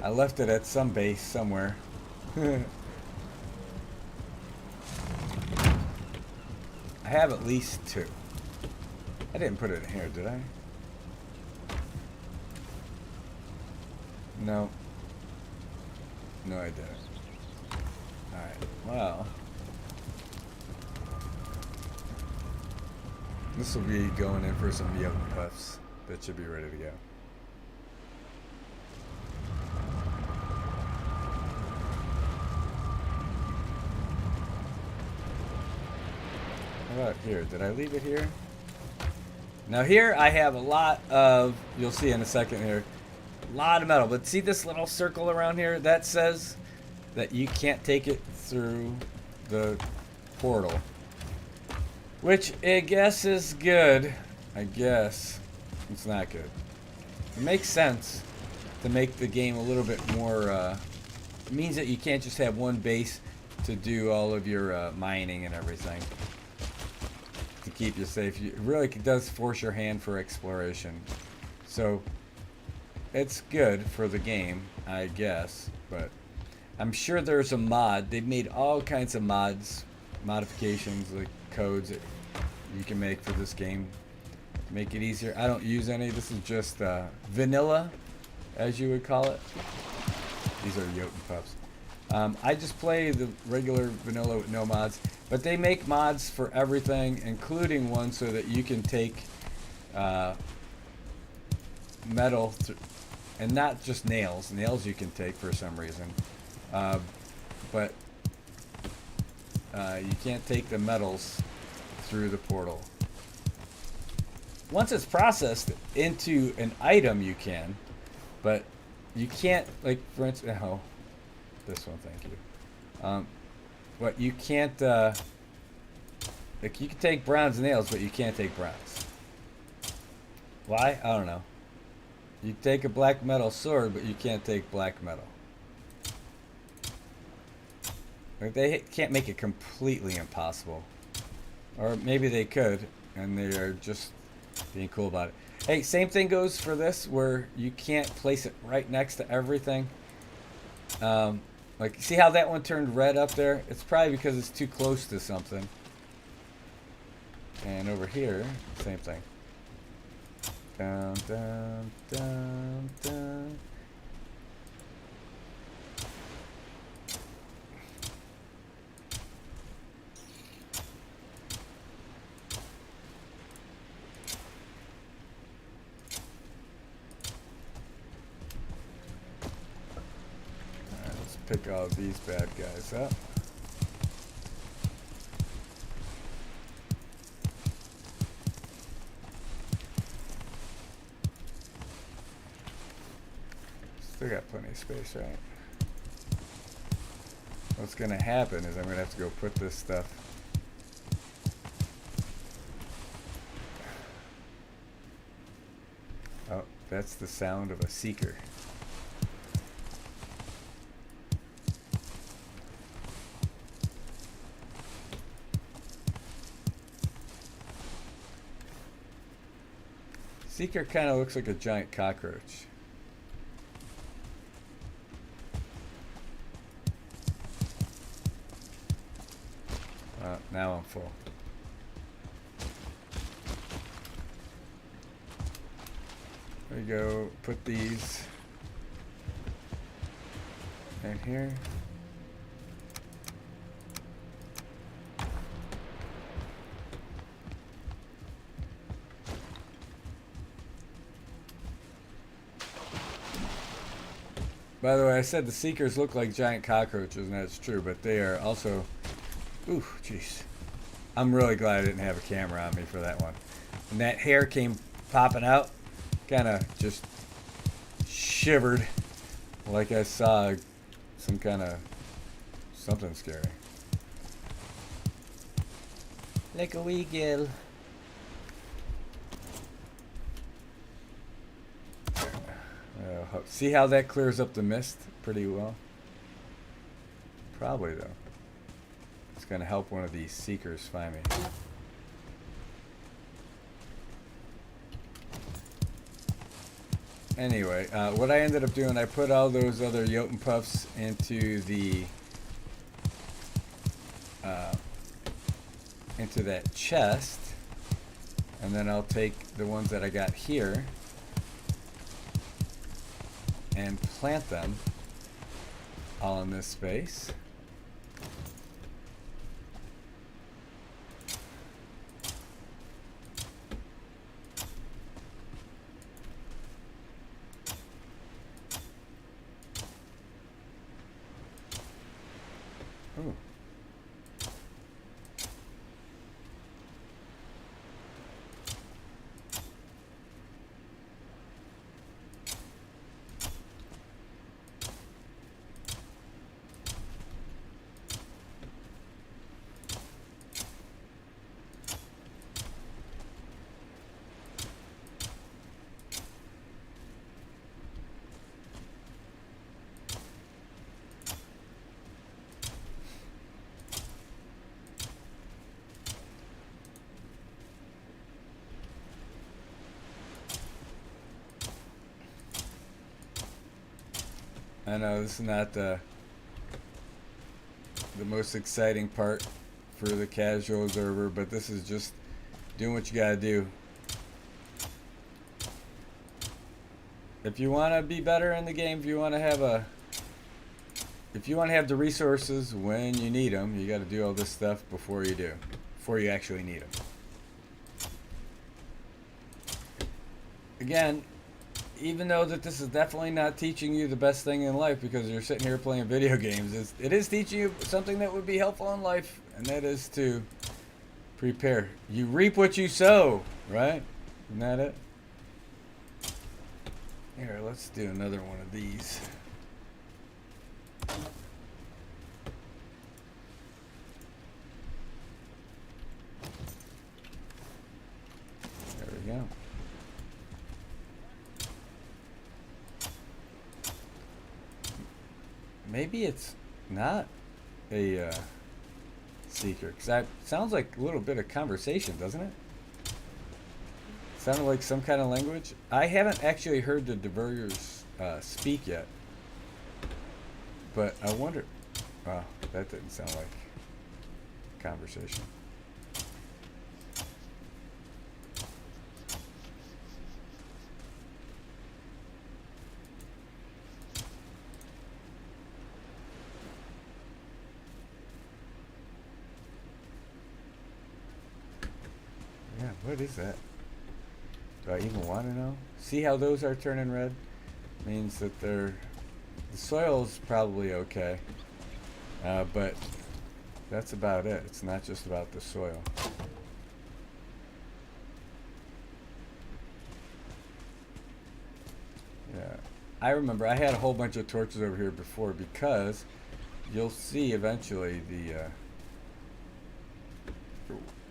S1: I left it at some base somewhere. I have at least two. I didn't put it in here, did I? No. No, I didn't. Alright, well. This will be going in for some Yoten puffs. That should be ready to go. How about here? Did I leave it here? Now here I have a lot of, you'll see in a second here, a lot of metal. But see this little circle around here? That says that you can't take it through the portal. Which I guess is good. I guess it's not good. It makes sense to make the game a little bit more, it means that you can't just have one base to do all of your mining and everything. To keep you safe. It really does force your hand for exploration. So it's good for the game, I guess, but I'm sure there's a mod. They've made all kinds of mods, modifications, like codes that you can make for this game to make it easier. I don't use any. This is just vanilla, as you would call it. These are Yoten pups. I just play the regular vanilla with no mods, but they make mods for everything, including one so that you can take metal, and not just nails. Nails you can take for some reason, but you can't take the metals through the portal. Once it's processed into an item, you can, but you can't, like, for instance, oh, this one, thank you. But you can't, like, you can take bronze nails, but you can't take bronze. Why? I don't know. You take a black metal sword, but you can't take black metal. Like, they can't make it completely impossible. Or maybe they could, and they are just being cool about it. Hey, same thing goes for this, where you can't place it right next to everything. Like, see how that one turned red up there? It's probably because it's too close to something. And over here, same thing. Dun, dun, dun, dun. Pick all these bad guys up. Still got plenty of space, right? What's gonna happen is I'm gonna have to go put this stuff. Oh, that's the sound of a seeker. Seeker kind of looks like a giant cockroach. Now I'm full. There we go. Put these in here. By the way, I said the Seekers look like giant cockroaches, and that's true, but they are also... Ooh, jeez. I'm really glad I didn't have a camera on me for that one. When that hair came popping out, kind of just shivered like I saw some kind of something scary. Like a wee girl. See how that clears up the mist pretty well? Probably, though. It's going to help one of these seekers find me. Anyway, what I ended up doing, I put all those other Jotun puffs into that chest, and then I'll take the ones that I got here and plant them all in this space. Ooh. I know this is not the most exciting part for the casual observer, but this is just doing what you gotta do. If you want to be better in the game, if you want to have the resources when you need them, you got to do all this stuff before you actually need them. Again, even though that this is definitely not teaching you the best thing in life because you're sitting here playing video games, it is teaching you something that would be helpful in life, and that is to prepare. You reap what you sow, right? Isn't that it? Here, let's do another one of these. There we go. Maybe it's not a secret, because that sounds like a little bit of conversation, doesn't it? Sounded like some kind of language. I haven't actually heard the divergers speak yet, but I wonder. Wow, that didn't sound like conversation. Yeah, what is that? Do I even want to know? See how those are turning red? Means that the soil's probably okay. But that's about it. It's not just about the soil. Yeah. I remember I had a whole bunch of torches over here before, because you'll see eventually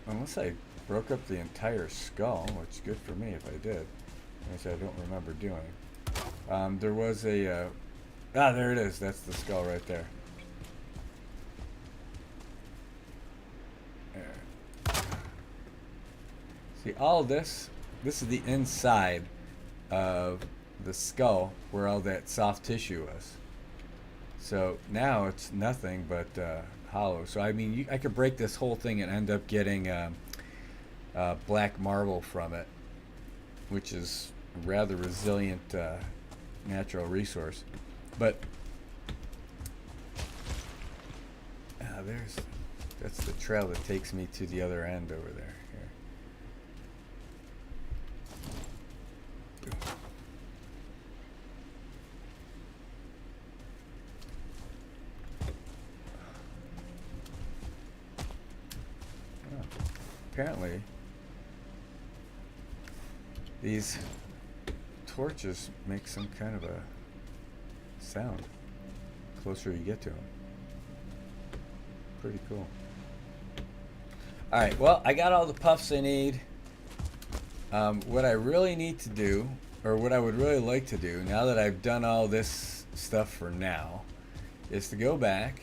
S1: unless I broke up the entire skull, which is good for me if I did, which I don't remember doing. There was there it is. That's the skull right there. See, all this is the inside of the skull where all that soft tissue was. So now it's nothing but hollow. So I mean, I could break this whole thing and end up getting black marble from it, which is a rather resilient natural resource. But that's the trail that takes me to the other end over there. Here. Oh, apparently these torches make some kind of a sound the closer you get to them. Pretty cool. Alright, well, I got all the puffs I need. What I really need to do, or what I would really like to do, now that I've done all this stuff for now, is to go back,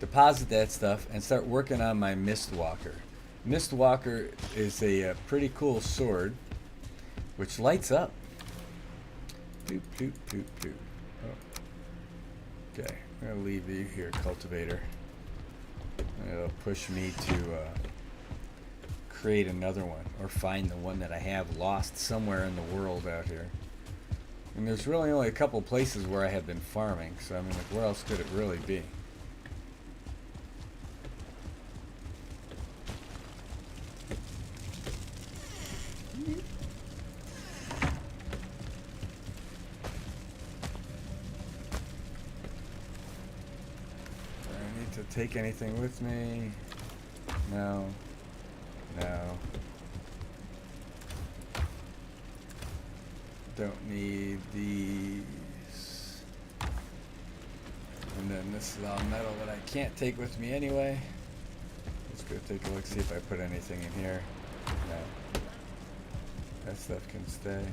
S1: deposit that stuff, and start working on my Mistwalker. Mistwalker is a pretty cool sword. which lights up. Doop, doop, doop, doop. Oh. Okay, I'm gonna leave you here, cultivator. It'll push me to create another one, or find the one that I have lost somewhere in the world out here. And there's really only a couple places where I have been farming, so I mean, like, where else could it really be? Take anything with me? No. No. Don't need these. And then this is all metal that I can't take with me anyway. Let's go take a look, see if I put anything in here. No. That stuff can stay.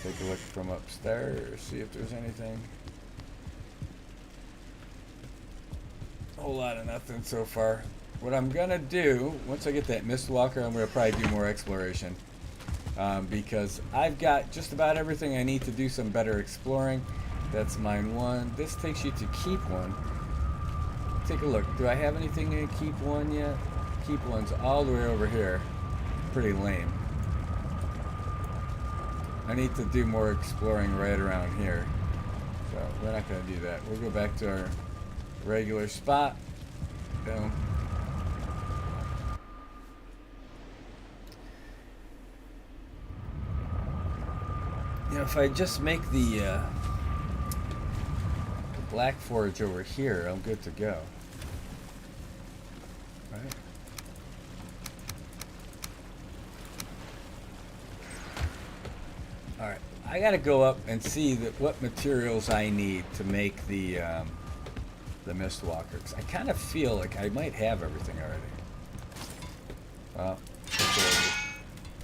S1: Take a look from upstairs, see if there's anything. Whole lot of nothing so far. What I'm gonna do once I get that Mistwalker, I'm gonna probably do more exploration because I've got just about everything I need to do some better exploring. That's mine one. This takes you to keep one. Take a look. Do I have anything in keep one yet? Keep one's all the way over here. Pretty lame. I need to do more exploring right around here. So we're not gonna do that. We'll go back to our regular spot. Boom. You know, if I just make the Black Forge over here, I'm good to go. Right? All right. I gotta go up and see what materials I need to make the Mistwalker, because I kind of feel like I might have everything already. Well,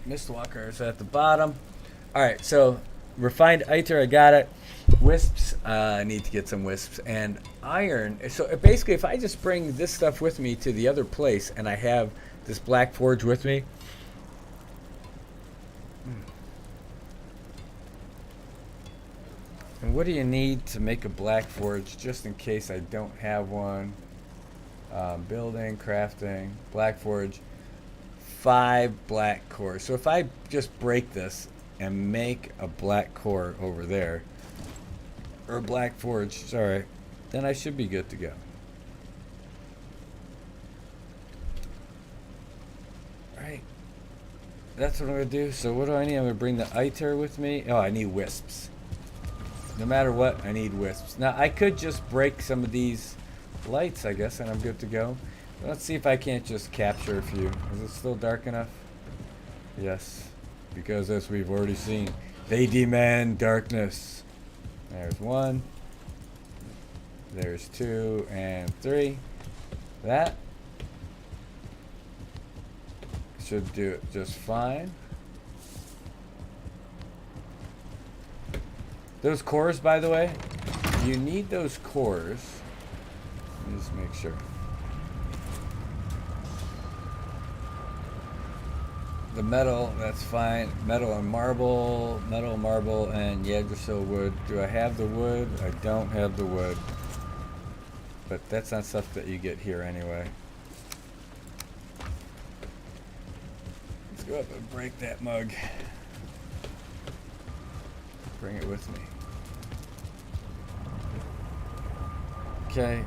S1: Mistwalker is at the bottom. Alright, so refined Iter, I got it. Wisps, I need to get some wisps. And iron, so basically if I just bring this stuff with me to the other place and I have this Black Forge with me, and what do you need to make a Black Forge, just in case I don't have one? Building, crafting, Black Forge, 5 black cores. So if I just break this and make a black core over there, or a Black Forge, sorry, then I should be good to go. Right. That's what I'm going to do. So what do I need? I'm going to bring the Iter with me. Oh, I need wisps. No matter what, I need wisps. Now, I could just break some of these lights, I guess, and I'm good to go. Let's see if I can't just capture a few. Is it still dark enough? Yes. Because as we've already seen, they demand darkness. There's 1. There's 2 and 3. That should do it just fine. Those cores, by the way, you need those cores. Let me just make sure. The metal, that's fine. Metal and marble, and Yggdrasil wood. Do I have the wood? I don't have the wood. But that's not stuff that you get here anyway. Let's go up and break that mug. Bring it with me. Okay.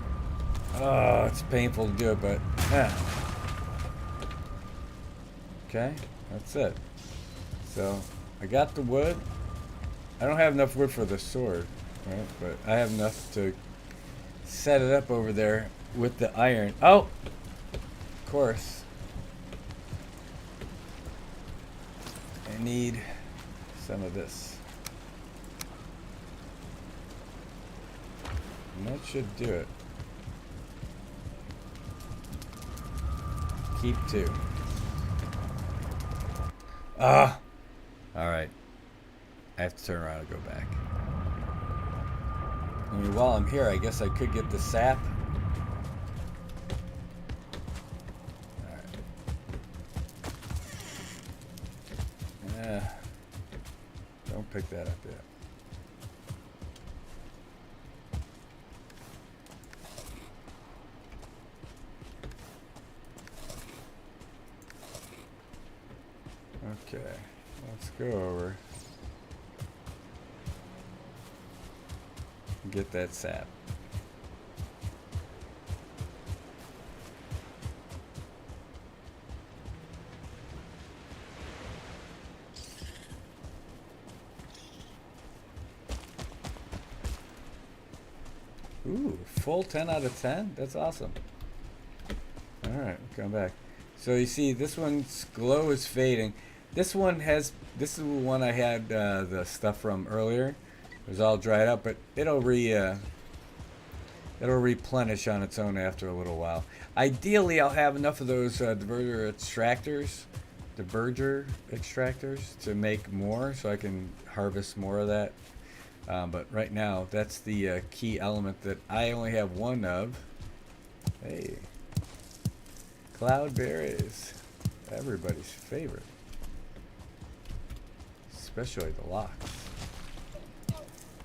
S1: Oh, it's painful to do it, but okay, that's it. So I got the wood. I don't have enough wood for the sword, right? But I have enough to set it up over there with the iron. Oh, of course. I need some of this. And that should do it. Keep 2. Ah! Alright. I have to turn around and go back. I mean, while I'm here, I guess I could get the sap. Alright. pick that up yet. Okay, let's go over. Get that sap. Ooh, full 10 out of 10? That's awesome. Alright, come back. So you see, this one's glow is fading. This is the one I had the stuff from earlier. It was all dried up, but it'll replenish on its own after a little while. Ideally, I'll have enough of those diverger extractors to make more, so I can harvest more of that. But right now, that's the key element that I only have one of. Hey, cloudberries, everybody's favorite, especially the locks.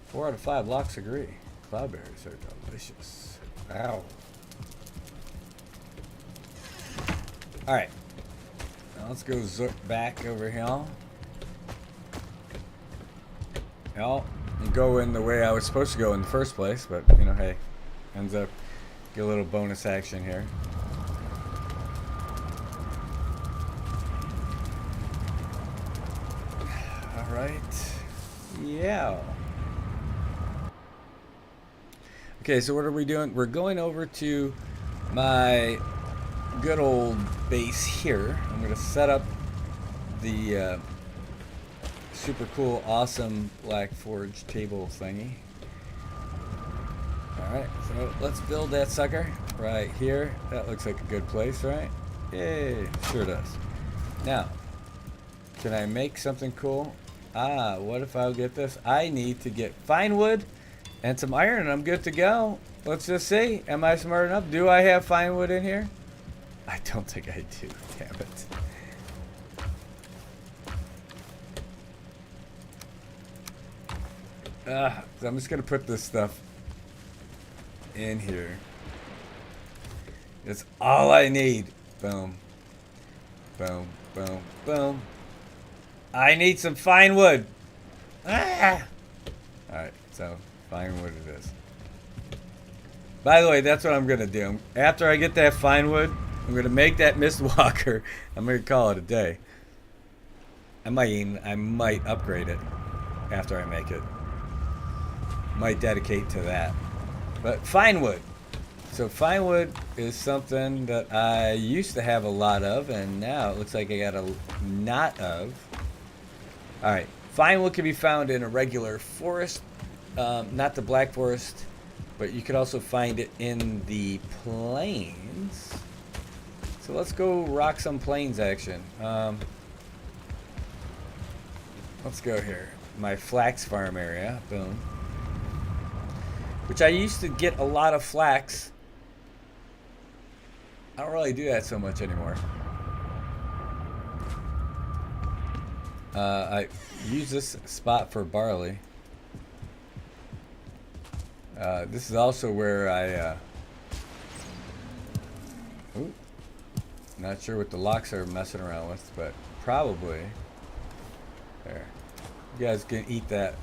S1: 4 out of 5 locks agree. Cloudberries are delicious. Ow. Alright. Now let's go zook back over here. Well, and go in the way I was supposed to go in the first place, but, you know, hey. Ends up, get a little bonus action here. Alright. Yeah. Okay, so what are we doing? We're going over to my good old base here. I'm going to set up the super cool, awesome Black Forge table thingy. Alright, so let's build that sucker right here. That looks like a good place, right? Yay, sure does. Now, can I make something cool? What if I'll get this? I need to get fine wood and some iron, and I'm good to go. Let's just see. Am I smart enough? Do I have fine wood in here? I don't think I do. Damn it. So I'm just going to put this stuff in here. It's all I need. Boom. Boom. Boom. Boom. I need some fine wood. Alright, so fine wood it is. By the way, that's what I'm going to do. After I get that fine wood, I'm going to make that Mistwalker. I'm going to call it a day. I might upgrade it after I make it. Might dedicate to that. But fine wood. So fine wood is something that I used to have a lot of, and now it looks like I got a lot of. Alright, fine wood can be found in a regular forest, not the Black Forest, but you could also find it in the plains. So let's go rock some plains action. Let's go here. My flax farm area, boom. Which I used to get a lot of flax. I don't really do that so much anymore. I use this spot for barley. This is also where I not sure what the locks are messing around with, but probably there. You guys can eat that.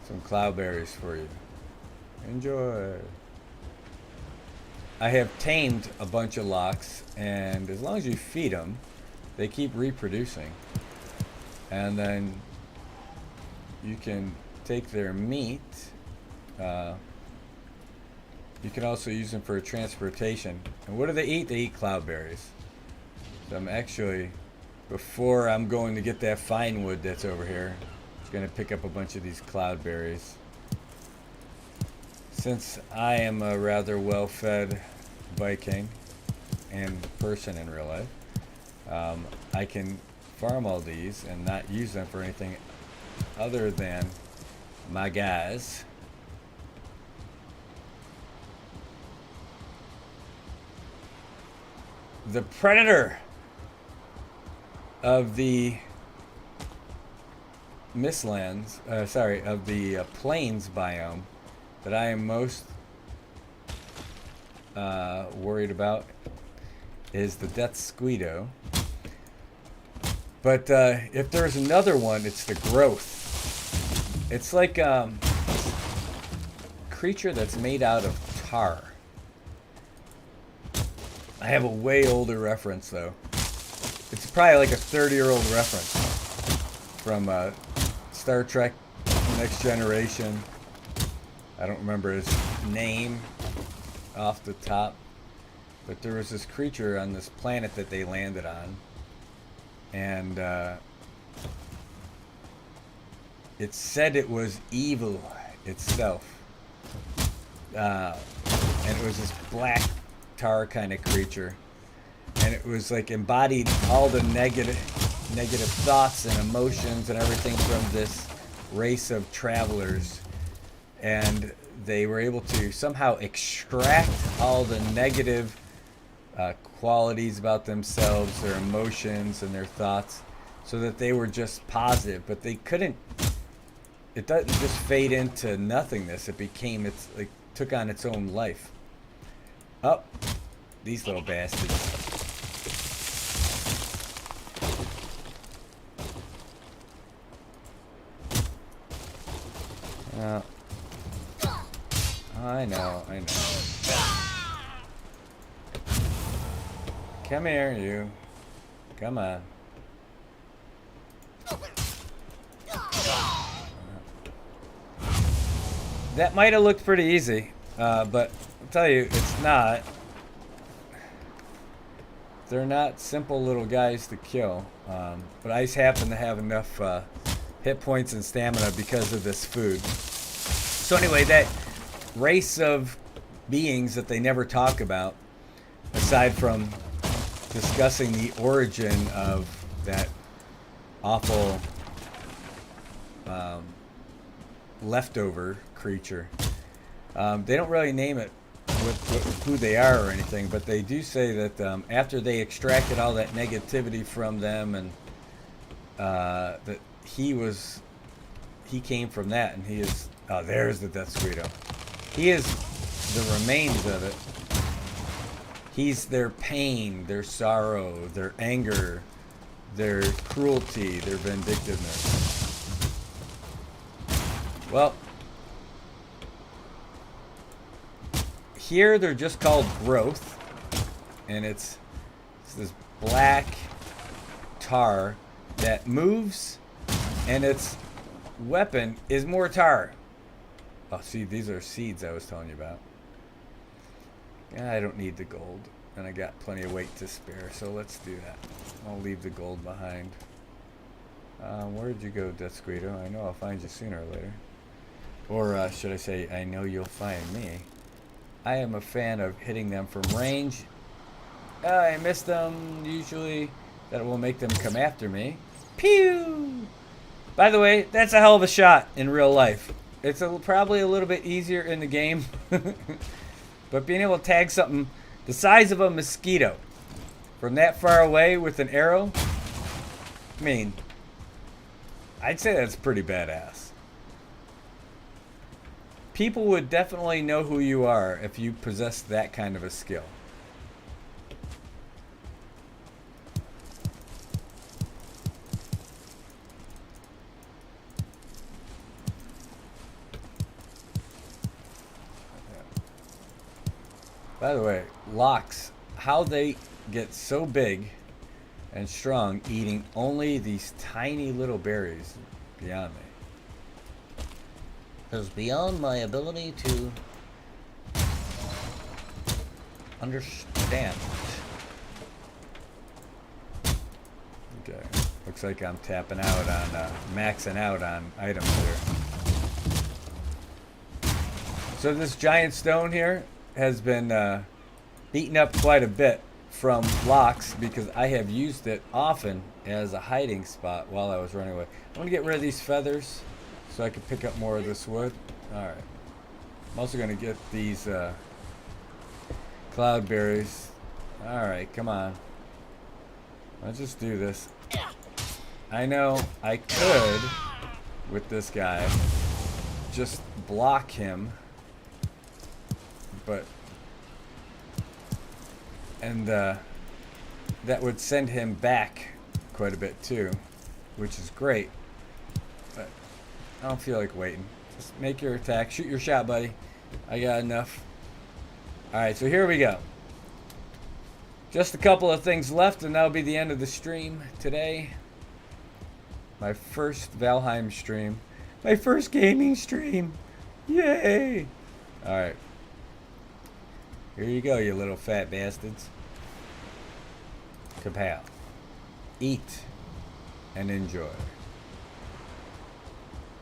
S1: Some cloudberries for you. Enjoy. I have tamed a bunch of locks, and as long as you feed them, they keep reproducing. And then you can take their meat. You can also use them for transportation. And what do they eat? They eat cloudberries. So I'm actually, before I'm going to get that fine wood that's over here, I'm going to pick up a bunch of these cloudberries. Since I am a rather well-fed Viking and person in real life, I can farm all these and not use them for anything other than my guys. The predator of the Mistlands, sorry, of the plains biome that I am most worried about is the death squeedo. But if there's another one, it's the growth. It's like a creature that's made out of tar. I have a way older reference though. It's probably like a 30-year-old reference from Star Trek Next Generation. I don't remember his name off the top, but there was this creature on this planet that they landed on, and it said it was evil itself, and it was this black tar kind of creature, and it was like embodied all the negative thoughts and emotions and everything from this race of travelers, and they were able to somehow extract all the negative qualities about themselves, their emotions and their thoughts, so that they were just positive. But they couldn't. It doesn't just fade into nothingness. It became took on its own life. Oh, these little bastards. I know. Come here, you. Come on. That might have looked pretty easy, but I'll tell you, it's not. They're not simple little guys to kill, but I just happen to have enough hit points and stamina because of this food. So anyway, that race of beings that they never talk about, aside from discussing the origin of that awful leftover creature. They don't really name it with who they are or anything, but they do say that after they extracted all that negativity from them, and that he came from that, and he is, oh, there's the Death Squeedo. He is the remains of it. He's their pain, their sorrow, their anger, their cruelty, their vindictiveness. Well, here they're just called growth, and it's this black tar that moves, and its weapon is more tar. Oh, see, these are seeds I was telling you about. I don't need the gold, and I got plenty of weight to spare, so let's do that. I'll leave the gold behind. Where'd you go, Death Squeedo? I know I'll find you sooner or later. Or should I say, I know you'll find me. I am a fan of hitting them from range. I miss them usually. That will make them come after me. Pew! By the way, that's a hell of a shot in real life. It's probably a little bit easier in the game. But being able to tag something the size of a mosquito from that far away with an arrow, I mean, I'd say that's pretty badass. People would definitely know who you are if you possess that kind of a skill. By the way, lox, how they get so big and strong eating only these tiny little berries, beyond me. Is beyond my ability to understand. Okay, looks like I'm tapping out on, maxing out on items here. So this giant stone here has been beaten up quite a bit from lox because I have used it often as a hiding spot while I was running away. I'm going to get rid of these feathers so I can pick up more of this wood. Alright. I'm also going to get these cloudberries. Alright, come on. Let's just do this. I know I could with this guy. Just block him. But... And that would send him back quite a bit too, which is great. But I don't feel like waiting. Just make your attack. Shoot your shot, buddy. I got enough. Alright, so here we go. Just a couple of things left, and that'll be the end of the stream today. My first Valheim stream. My first gaming stream. Yay! Alright. Here you go, you little fat bastards. Kapow. Eat and enjoy.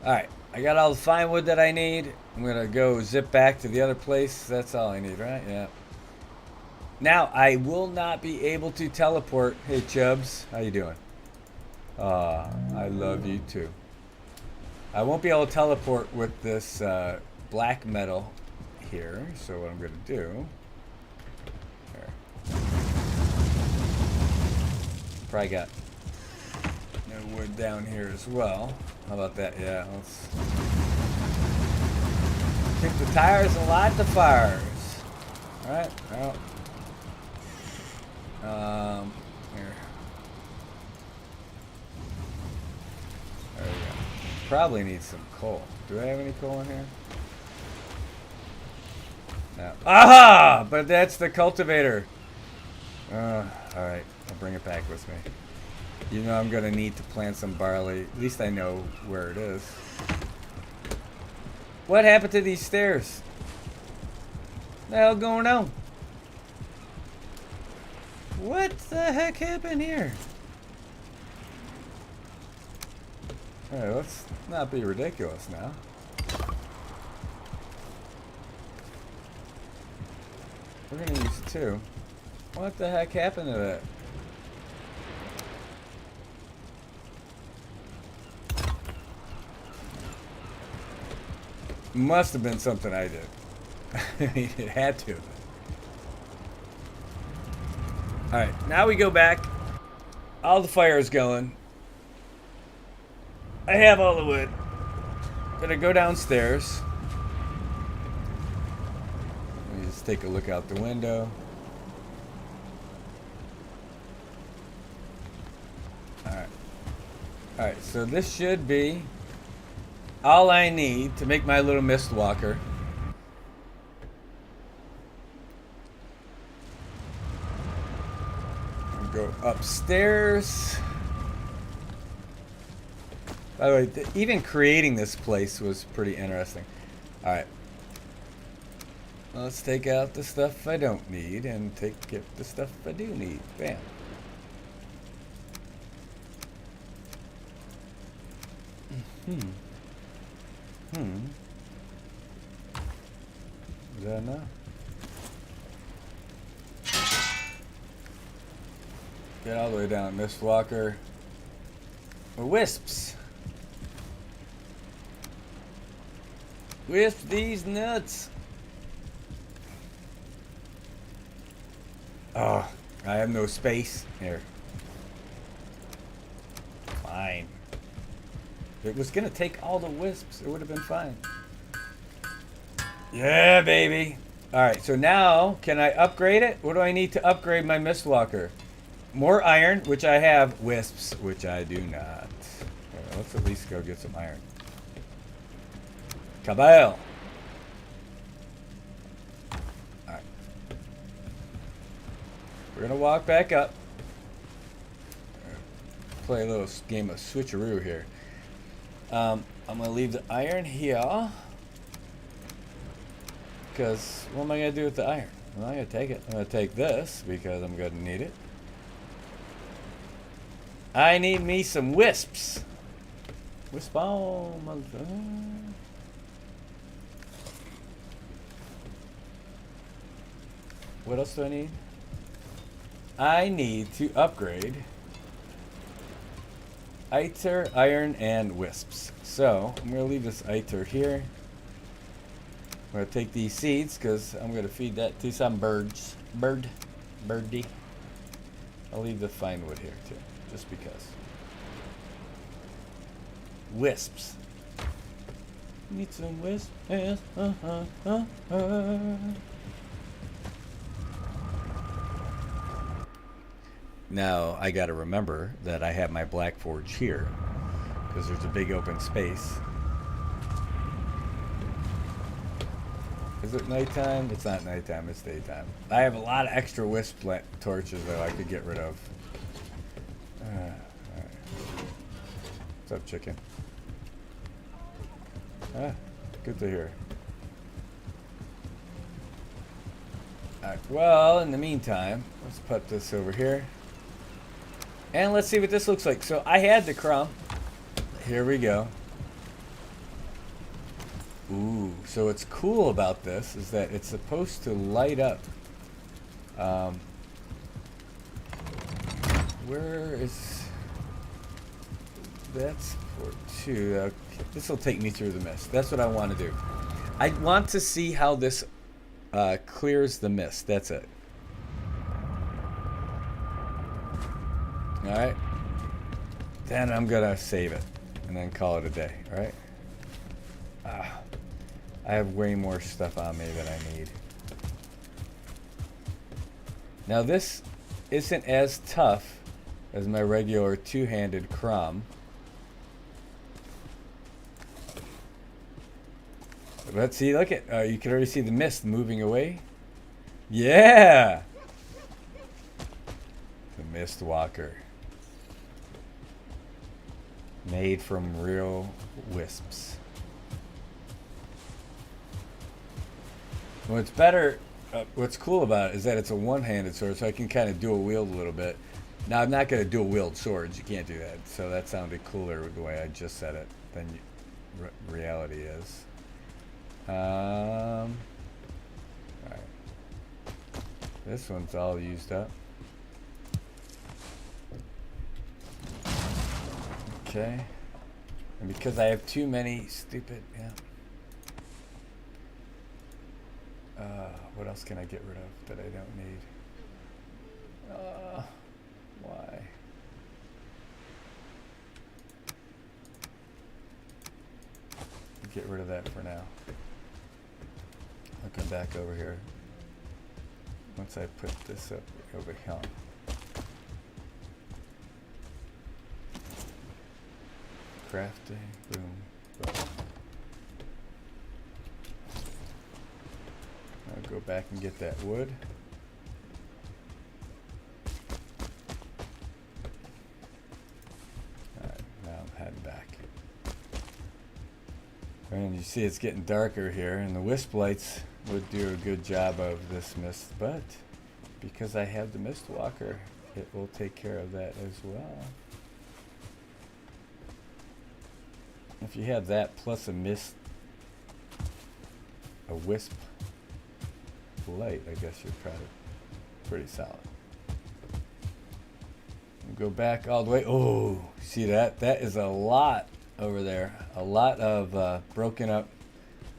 S1: Alright, I got all the fine wood that I need. I'm gonna go zip back to the other place. That's all I need, right? Yeah. Now, I will not be able to teleport. Hey, Chubbs. How you doing? I love you too. I won't be able to teleport with this black metal here. So what I'm gonna do... Here. Probably got no wood down here as well. How about that? Yeah, let's kick the tires and light the fires. Alright, well. Here. There we go. Probably need some coal. Do I have any coal in here? No. Aha! But that's the cultivator. Alright, I'll bring it back with me. You know I'm gonna need to plant some barley. At least I know where it is. What happened to these stairs? What the hell going on? What the heck happened here? Alright, let's not be ridiculous now. We're gonna use two. What the heck happened to that? Must have been something I did. I mean, it had to. Alright, now we go back. All the fire is going. I have all the wood. Gonna go downstairs. Let me just take a look out the window. Alright. Alright, so this should be all I need to make my little mist walker. Go upstairs. By the way, even creating this place was pretty interesting. Alright. Let's take out the stuff I don't need and get the stuff I do need. Bam. Is that enough? Get all the way down, Mist Walker. Wisps. Wisp these nuts. Oh, I have no space here. Fine. If it was gonna take all the wisps, it would have been fine. Yeah, baby. Alright, so now, can I upgrade it? What do I need to upgrade my Mistwalker? More iron, which I have. Wisps, which I do not. Okay, let's at least go get some iron. Kaboom! Alright. We're gonna walk back up. Play a little game of switcheroo here. I'm gonna leave the iron here. Because what am I gonna do with the iron? I'm not gonna take it. I'm gonna take this because I'm gonna need it. I need me some wisps. Wisp on, motherfucker. What else do I need? I need to upgrade Iter, iron, and wisps. So I'm gonna leave this Iter here. I'm gonna take these seeds because I'm gonna feed that to some birds. Birdie. I'll leave the fine wood here too, just because. Wisps. Need some wisp. Now I gotta remember that I have my black forge here because there's a big open space. Is it nighttime? It's not nighttime, it's daytime. I have a lot of extra wisp torches though I could get rid of. Alright. What's up, chicken? Ah, good to hear. Alright, well, in the meantime, let's put this over here. And let's see what this looks like. So I had the crumb. Here we go. Ooh, so what's cool about this is that it's supposed to light up. Where is... That's for 2. Okay. This will take me through the mist. That's what I want to do. I want to see how this clears the mist. That's it. Alright. Then I'm going to save it. And then call it a day. Alright? I have way more stuff on me than I need. Now this isn't as tough as my regular two-handed crumb. But see, look at, you can already see the mist moving away. Yeah! The Mist Walker. Made from real wisps. What's better, what's cool about it is that it's a one-handed sword, so I can kind of dual wield a little bit. Now, I'm not going to dual wield swords. You can't do that. So that sounded cooler with the way I just said it than reality is. Alright. This one's all used up. Okay. And because I have too many stupid, yeah. What else can I get rid of that I don't need? Why? Get rid of that for now. I'll come back over here once I put this up over here. Crafting, boom, boom. I'll go back and get that wood. Alright, now I'm heading back. And you see it's getting darker here, and the wisp lights would do a good job of this mist, but because I have the Mist Walker, it will take care of that as well. If you have that plus a wisp light, I guess you're probably pretty solid. Go back all the way. Oh, see that? That is a lot over there. A lot of broken up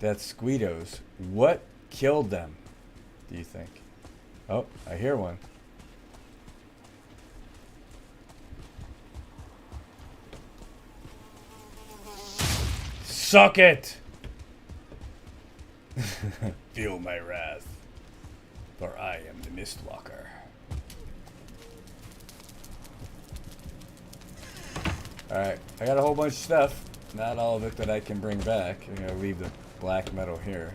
S1: death squeedos. What killed them, do you think? Oh, I hear one. Suck it! Feel my wrath, for I am the Mistwalker. Alright, I got a whole bunch of stuff. Not all of it that I can bring back. I'm gonna leave the black metal here.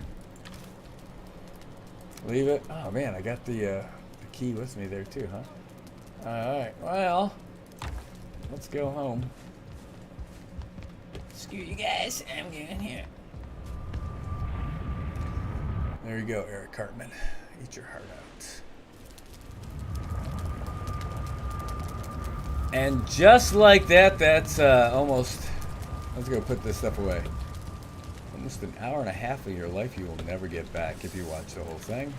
S1: Leave it. Oh man, I got the key with me there too, huh? Alright, well, let's go home.
S2: Screw you guys, I'm going here.
S1: There you go, Eric Cartman. Eat your heart out. And just like that, that's almost... Let's go put this stuff away. Almost an hour and a half of your life you will never get back if you watch the whole thing.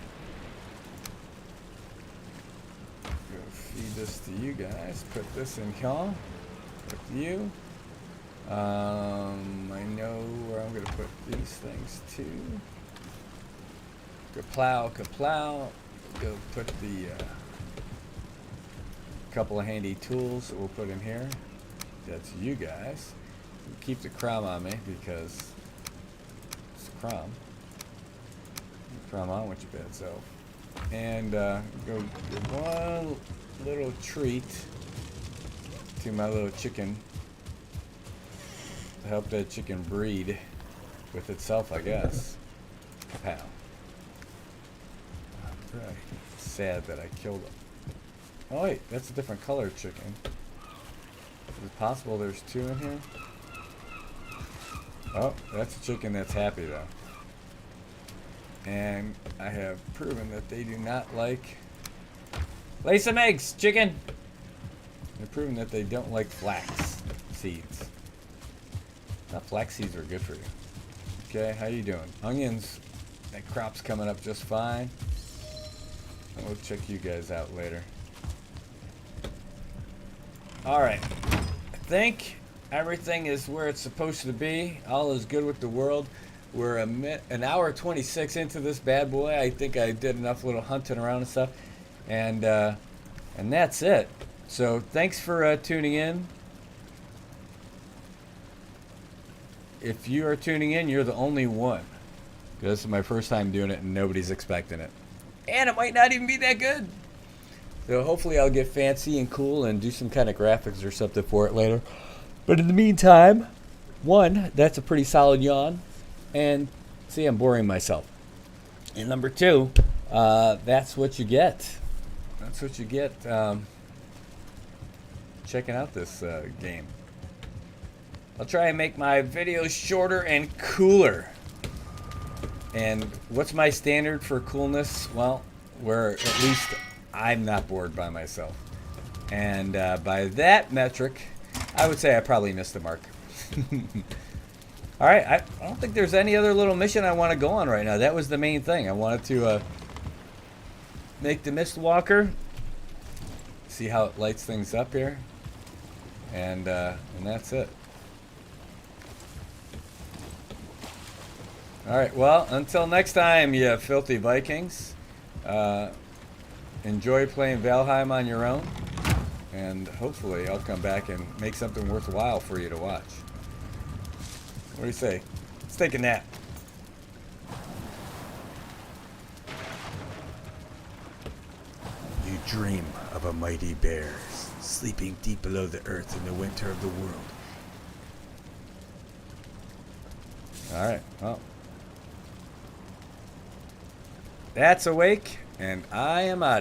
S1: Go feed this to you guys. Put this in here. With you. I know where I'm going to put these things too. Kaplow, kaplow. Go put the couple of handy tools that we'll put in here. That's you guys. Keep the crown on me because crumb. Crumb on with your bad self. And go give one little treat to my little chicken to help that chicken breed with itself, I guess. Pow. I'm really sad that I killed him. Oh wait, that's a different color chicken. Is it possible there's two in here? Oh, that's a chicken that's happy though. And I have proven that they do not like... Lay some eggs, chicken! They've proven that they don't like flax seeds. Now, flax seeds are good for you. Okay, how you doing? Onions, that crop's coming up just fine. And we'll check you guys out later. Alright, I think everything is where it's supposed to be. All is good with the world. We're an hour 26 into this bad boy. I think I did enough little hunting around and stuff. And that's it. So thanks for tuning in. If you are tuning in, you're the only one. This is my first time doing it and nobody's expecting it. And it might not even be that good. So hopefully I'll get fancy and cool and do some kind of graphics or something for it later. But in the meantime, one, that's a pretty solid yawn. And see, I'm boring myself. And number two, that's what you get. That's what you get checking out this game. I'll try and make my videos shorter and cooler. And what's my standard for coolness? Well, where at least I'm not bored by myself. And by that metric, I would say I probably missed the mark. Alright, I don't think there's any other little mission I want to go on right now. That was the main thing. I wanted to make the Mistwalker. See how it lights things up here. And that's it. Alright, well, until next time, you filthy Vikings. Enjoy playing Valheim on your own. And hopefully I'll come back and make something worthwhile for you to watch. What do you say? Let's take a nap. You dream of a mighty bear sleeping deep below the earth in the winter of the world. Alright, well. That's awake, and I am out.